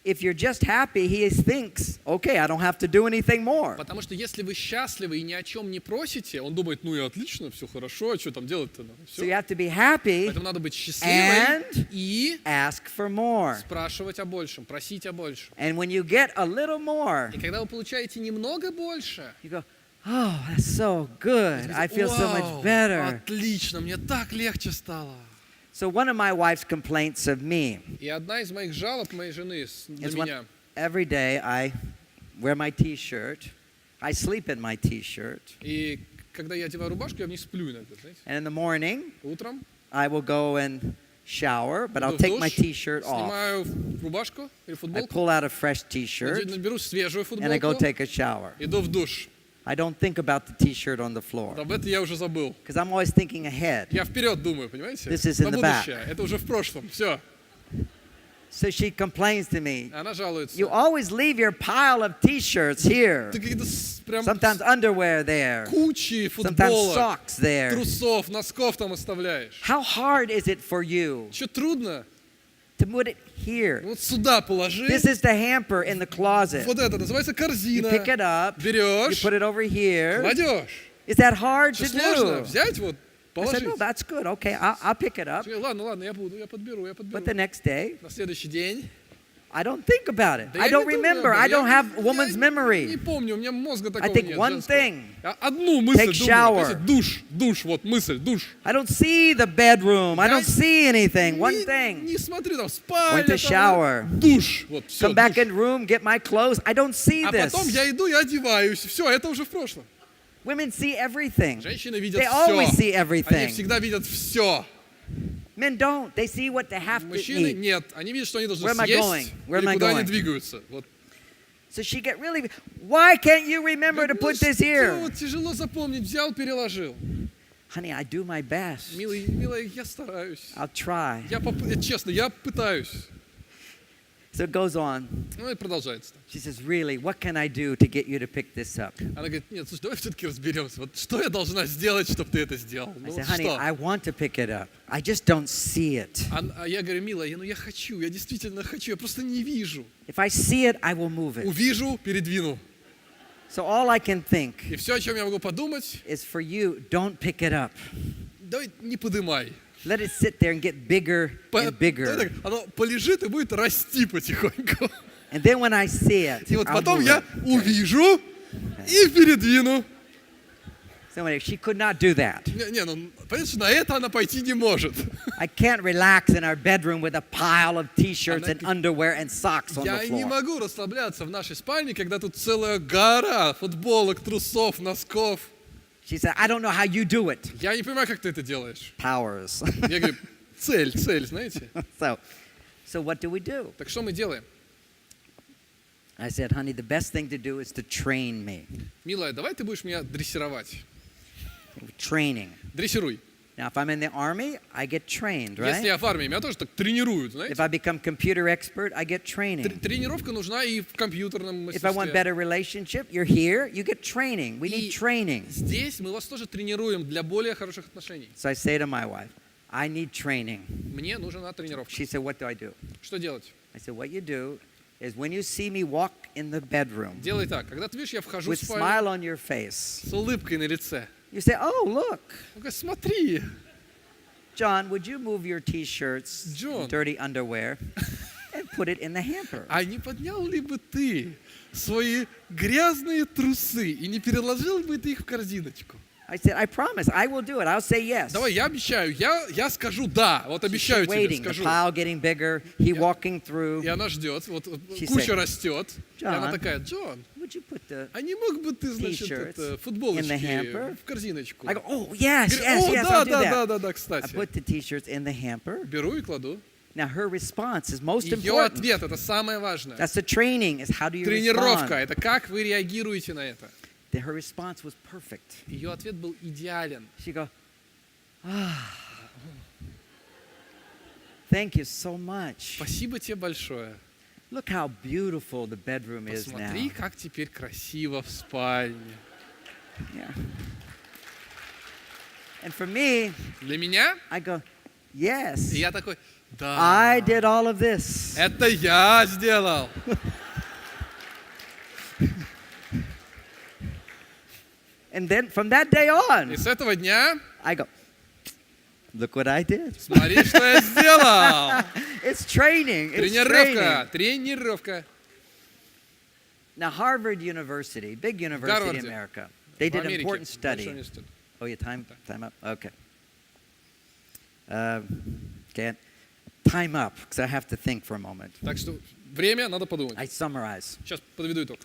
If you're just happy, he thinks, okay, I don't have to do anything more. Потому что если вы счастливы и ни о чем не просите, он думает, ну и отлично, все хорошо, а что там делать-то? So you Все. have to be happy Поэтому надо быть счастливой and и ask for more. спрашивать о большем, просить о большем. And when you get a little more, И когда вы получаете немного больше, you go, oh, that's so good. I feel so much «Вау, better. отлично, мне так легче стало. So one of my wife's complaints of me И одна из моих жалоб моей жены на is меня. every day I wear my T-shirt. I sleep in my T-shirt. И когда я одеваю рубашку, я в ней сплю иногда, знаете. And in the morning, Утром I will go and shower, but I'll иду в take my душ, T-shirt off. снимаю рубашку или I футболку, pull out a fresh T-shirt беру свежую and I go футболку, take a shower. иду в душ. I don't think about the T-shirt on the floor Об этом я уже забыл. because I'm always thinking ahead. Я вперед думаю, понимаете? This is in На the back. будущее. Это уже в прошлом. Все. So she complains to me, Она жалуется. you always leave your pile of T-shirts here. Ты какие-то прям Sometimes underwear there. кучи Sometimes футболок, socks there. трусов, носков там оставляешь. How hard is it for you Что трудно? to put it here? Вот сюда положи. This is the hamper in the closet. Вот это называется You корзина. pick it up, you Берешь, put it over here. кладешь. Is that hard Что to сложно? do? Взять вот, I said, положить. no, that's good. Okay, I'll pick it up. Ладно, я подберу. But the next day, На следующий день. I don't think about it. Да I я don't не думаю remember. об этом. I don't Я have woman's не memory. помню, у меня мозга такого think нет. one женского. thing. Я одну мысль Take думаю. shower. Знаете, душ, вот мысль, душ. I don't see the bedroom. I Я don't see anything. One Не thing. смотрю, там Went спальня, to shower. там, душ. Вот, все, Come back душ. in room, get my clothes. I don't see А потом this. я иду, я одеваюсь. Все, это уже в прошлом. Women see everything. Женщины видят They always see все. Они everything. всегда видят все. Men don't. They see what they have to Мужчины eat. нет. Они видят, что они должны Where am I going? съесть Where am или I куда going? они двигаются. Вот. So she get really, why can't you remember to Ну put this что, here? тяжело запомнить. Взял, переложил. Honey, I do my best. Милая, я стараюсь. I'll try. Честно, я пытаюсь. So it goes on. Ну и продолжается. She says, really, what can I do to get you to pick this up? Она говорит, нет, слушай, давай все-таки разберемся. Вот что я должна сделать, чтобы ты это сделал? I Ну said, вот honey, что? I want to pick it up. I just don't see it. А я говорю, милая, я хочу, я действительно хочу, я просто не вижу. If I see it, I will move it. Увижу, передвину. So all I can think И все, о чем я могу подумать, is for you, don't pick it up. давай не подымай. Let it sit there and get bigger and bigger. Давай так, оно полежит и будет расти потихоньку. And then when I see it, И вот I'll потом move я it. увижу и передвину. So anyway, she could not do that. Ну, понятно, что на это она пойти не может. I can't relax in our bedroom with a pile of T-shirts and underwear and socks on the Я не floor. могу расслабляться в нашей спальне, когда тут целая гора футболок, трусов, носков. She said, I don't know how you do it. Я не понимаю, как ты это делаешь. Powers. Я говорю, цель, знаете. So what do we do? Так что мы делаем? I said, honey, the best thing to do is to train me. Милая, давай ты будешь меня дрессировать. Training. Дрессируй. Now, if I'm in the army, I get trained, Если right? я в армии, меня тоже так тренируют, If знаете. I become computer expert, I get training. Тренировка нужна и в компьютерном If I want мастерстве. better relationship, you're here, you get training. We need И training. здесь мы вас тоже тренируем для более хороших отношений. So I say to my wife, I need training. Мне нужна тренировка. She said, what do I do? Что делать? I said, what you do is when you see me walk in the bedroom Делай так. Когда ты видишь, я вхожу в with спальню smile on your face, с улыбкой на лице. you say, oh, look, Ну-ка, смотри. John, would you move your T-shirts, John. dirty underwear, and put it in the hamper? А не поднял ли бы ты свои грязные трусы и не переложил бы ты их в корзиночку? I said, I promise, I will do it. I'll say yes. Давай, я обещаю, я скажу да. Вот She's обещаю тебе, waiting, the скажу. pile getting bigger, he walking through. И она ждет, вот She куча said, растет. И она John, такая, Джон, would you put the... а не мог бы ты, значит, T-shirts это, in the футболочки hamper? в корзиночку? I go, oh, yes, Говорю, yes, о, yes, да, I'll do that. да, I кстати. put the T-shirts in the hamper. Беру и кладу. Now, her response is most Ее important. ответ, это самое важное. That's the training, is how do you Тренировка, respond. это как вы реагируете на это. Her response was perfect. Ее ответ был идеален. She go, thank you so much. Спасибо тебе большое. Look how beautiful the bedroom is now. Посмотри, как теперь красиво в спальне. Yeah. And for me, Для меня, I go, yes, и я такой, I да, did all of this. это я сделал. And then from that day on, И с этого дня, I go, look what I did. смотри, что я сделал. It's training. It's Тренировка, training. тренировка. Now, Harvard University, big university in Гарварде. America, they В did an Америке important большой study. университет. Oh, yeah, time up? Okay. Okay. Time up, because I have to think for a moment. Так что время, надо подумать. I summarize. Сейчас подведу итог.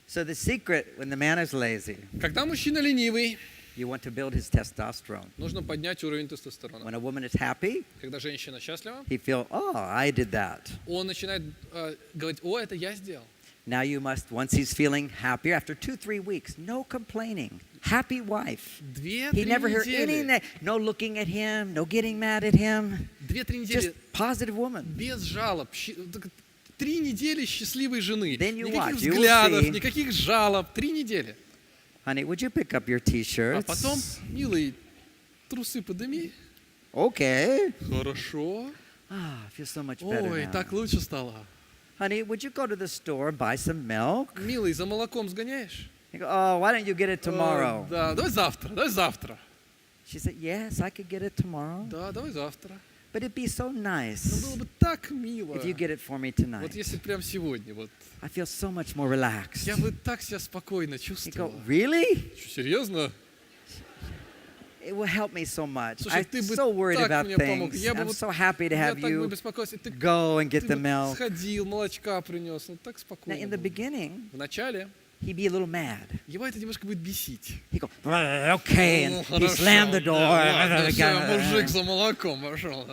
So the secret, when the man is lazy, Когда мужчина ленивый, you want to build his testosterone. нужно поднять уровень тестостерона. When a woman is happy, Когда женщина счастлива, he feels, oh, I did that. он начинает говорить, о, это я сделал. Now you must, once he's feeling happier, after 2-3 weeks, no complaining. Happy wife. He 2-3 never heard недели. any, no looking at him, no getting mad at him. 2-3 Just недели positive woman. без жалоб. 3 недели счастливой жены. Then you Никаких watch, you will взглядов, see. никаких жалоб. 3 недели. Honey, would you pick up your А T-shirts? потом, милый, трусы подними. Okay. Хорошо. Ah, I feel so much better Ой, now. так лучше стало. Honey, would you go to the store and buy some milk? Милый, за молоком сгоняешь? You go, oh, why don't you get it tomorrow? Да, давай завтра. She said, yes, I could get it tomorrow. Да, давай завтра. But it'd be so Но nice было бы так мило. if you get it for me Вот tonight. если прям сегодня, вот. I feel so much more relaxed. Я бы так себя спокойно You go, чувствовал. really? Что, серьезно? It will help me so much. Слушай, I'm ты бы so worried так about мне помог. things. Я бы I'm вот- so happy to Я have так бы you беспокоился. Ты go and get ты the бы milk. сходил, молочка принес. Ну так Now, спокойно in the было. beginning, В начале he'd be a little mad. его это немножко будет бесить. He'd go, okay, Ну, and he хорошо. slammed the door. Да, ладно, всё, мужик за молоком пошел.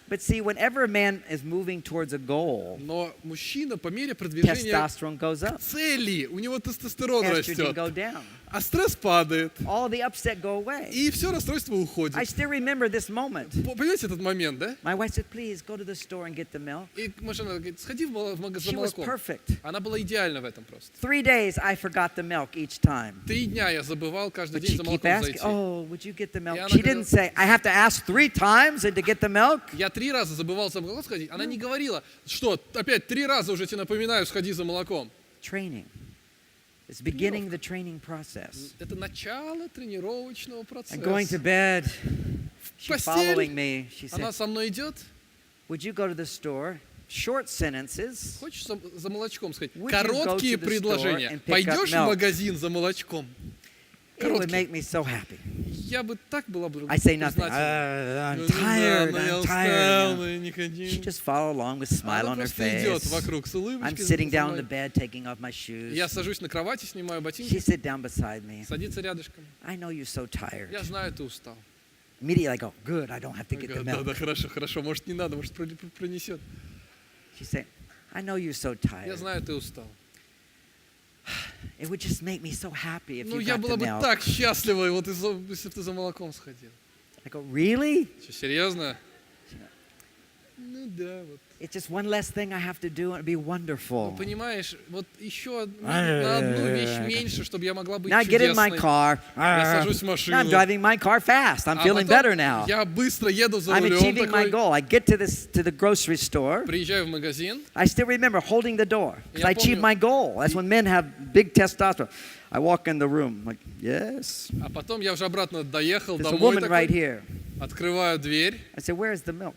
But see, whenever a man is moving towards a goal, Но мужчина по мере продвижения testosterone goes up, к цели, у него тестостерон estrogen растет, go down, а стресс падает, all the upset go away. и все расстройство I уходит. still remember this moment. Понимаете этот момент, да? My wife said, please go to the store and get the milk. И машина говорит, сходи в магазин She за was молоком. perfect. Она была идеальна в этом просто. 3 days I forgot the milk each time. 3 дня я забывал каждый But день she за keep молоком asking, зайти. oh, would you get the milk? она She говорила- didn't say, I have to ask 3 times to get the milk. Я 3 раза забывал за молоком сходить. Она не говорила, что опять 3 раза уже тебе напоминаю, сходи за молоком. Training. It's beginning the training process. Это начало тренировочного I'm going to процесса. bed. She's Постель. following me. She Она said, со мной идет. would you go to the store? Short sentences. Хочешь за молочком сходить? Would you go Короткие to the store предложения. and pick up Пойдешь в milk? магазин за молочком? It would Короткие. make me so happy. Я бы так была бы I say nothing. признательна. I'm Ну, да, tired. но я I'm устал, tired. но я не She хочу. just follow along with a smile Она on her просто идет face. вокруг с I'm улыбочкой. sitting за down on мной. the bed, taking off my shoes. Я сажусь на кровати, снимаю She ботинки, sit down beside me. садится рядышком. I know you're so tired. Я знаю, ты устал. Immediately I go, good, I don't have to get the Да, milk. хорошо, может не надо, может пронесет. She said, I know you're so Я tired. знаю, ты устал. It would just make me so happy if Ну, you я got была the бы milk. так счастлива, вот если бы ты за молоком сходил. I go, really? Что, серьезно? Ну да, вот. It's just one less thing I have to do and it'd be Ну, wonderful. понимаешь, вот еще на одну вещь меньше, чтобы я могла быть Now I get in my чудесной. car. Я сажусь в Now I'm машину. driving my car fast. I'm А feeling потом better now. я быстро еду за I'm рулем achieving my такой, goal. I get to the grocery store. приезжаю в магазин, I still remember holding the door because Я I achieved помню. my goal. That's when men have big testosterone. I walk in the room like, yes, а потом я уже обратно доехал there's a домой, woman right такой, here. открываю дверь. I said, where's the milk?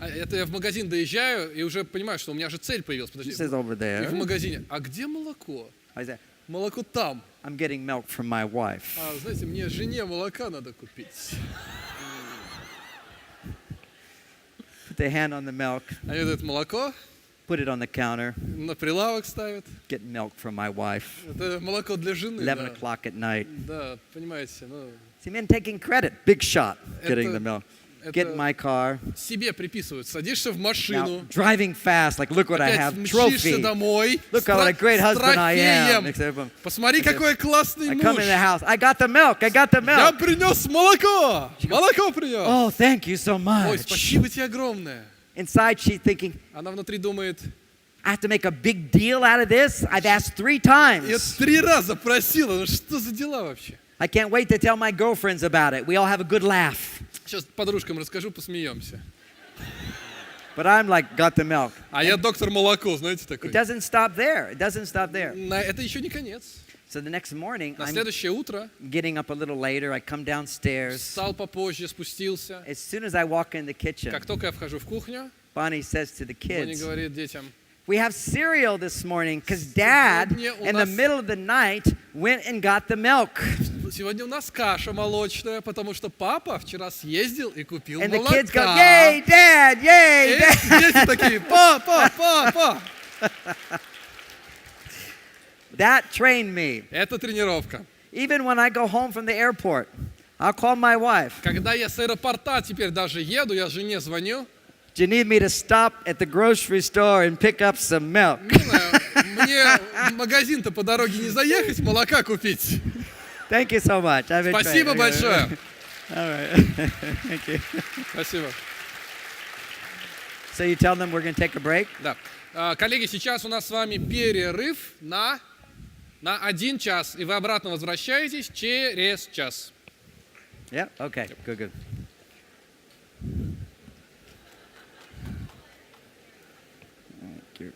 Это я в магазин доезжаю и уже понимаю, что у меня же цель появилась. She Подожди, says over и в there. магазине, а где молоко? I said, молоко там. I'm getting milk from my wife. А, знаете, мне жене молока надо купить. Put their hand on the milk, Они дают молоко, put it on the counter, на прилавок ставят. get milk from my wife. Это молоко для жены. 11 Да, o'clock at night. да, понимаете, ну, See men taking credit. Big shot getting Это- the milk. Get in my car. себе приписывают. Садишься в Now, машину, driving fast, like, look what I опять have. мчишься Trophy. домой, Look what a great с husband I am. трофеем. Посмотри, какой классный I муж. come in the house. I got the milk. I got the Я milk. принес молоко. Молоко принес. Oh, thank you so Ой, much. спасибо тебе огромное. Inside, she's thinking, Она внутри думает, I have to make a big deal out of this. I've asked 3 я times. 3 раза просила, ну что за дела вообще? I can't wait to tell my girlfriends about it. We all have a good laugh. Сейчас подружкам расскажу, посмеемся. But I'm like, got the milk. А я доктор молоко, знаете, такой. It doesn't stop there. It doesn't stop there. Это еще не конец. So the next morning, На I'm следующее утро getting up a little later. I come downstairs. встал попозже, спустился. As soon as I walk in the kitchen, Как только я вхожу в кухню, Bonnie says to the Бонни kids, говорит детям, we have cereal this morning because Dad, in the middle of the night, went and got the milk. сегодня у нас каша молочная, потому что папа вчера съездил и купил And the молока. kids go, yay, Dad, yay, И Dad. дети такие, папа. That trained me. Это тренировка. Even when I go home from the airport, I'll call my wife. Когда я с аэропорта теперь даже еду, я жене звоню. Do you need me to stop at the grocery store and pick up some milk? Не знаю, мне в магазин-то по дороге не заехать, молока купить. Thank you so much. I've been Спасибо trained. большое. All right. Thank you. Спасибо. So you tell them we're going to take a break? Да. Коллеги, сейчас у нас с вами перерыв на 1 час, и вы обратно возвращаетесь через час. Yeah? Okay. Good. Thank you.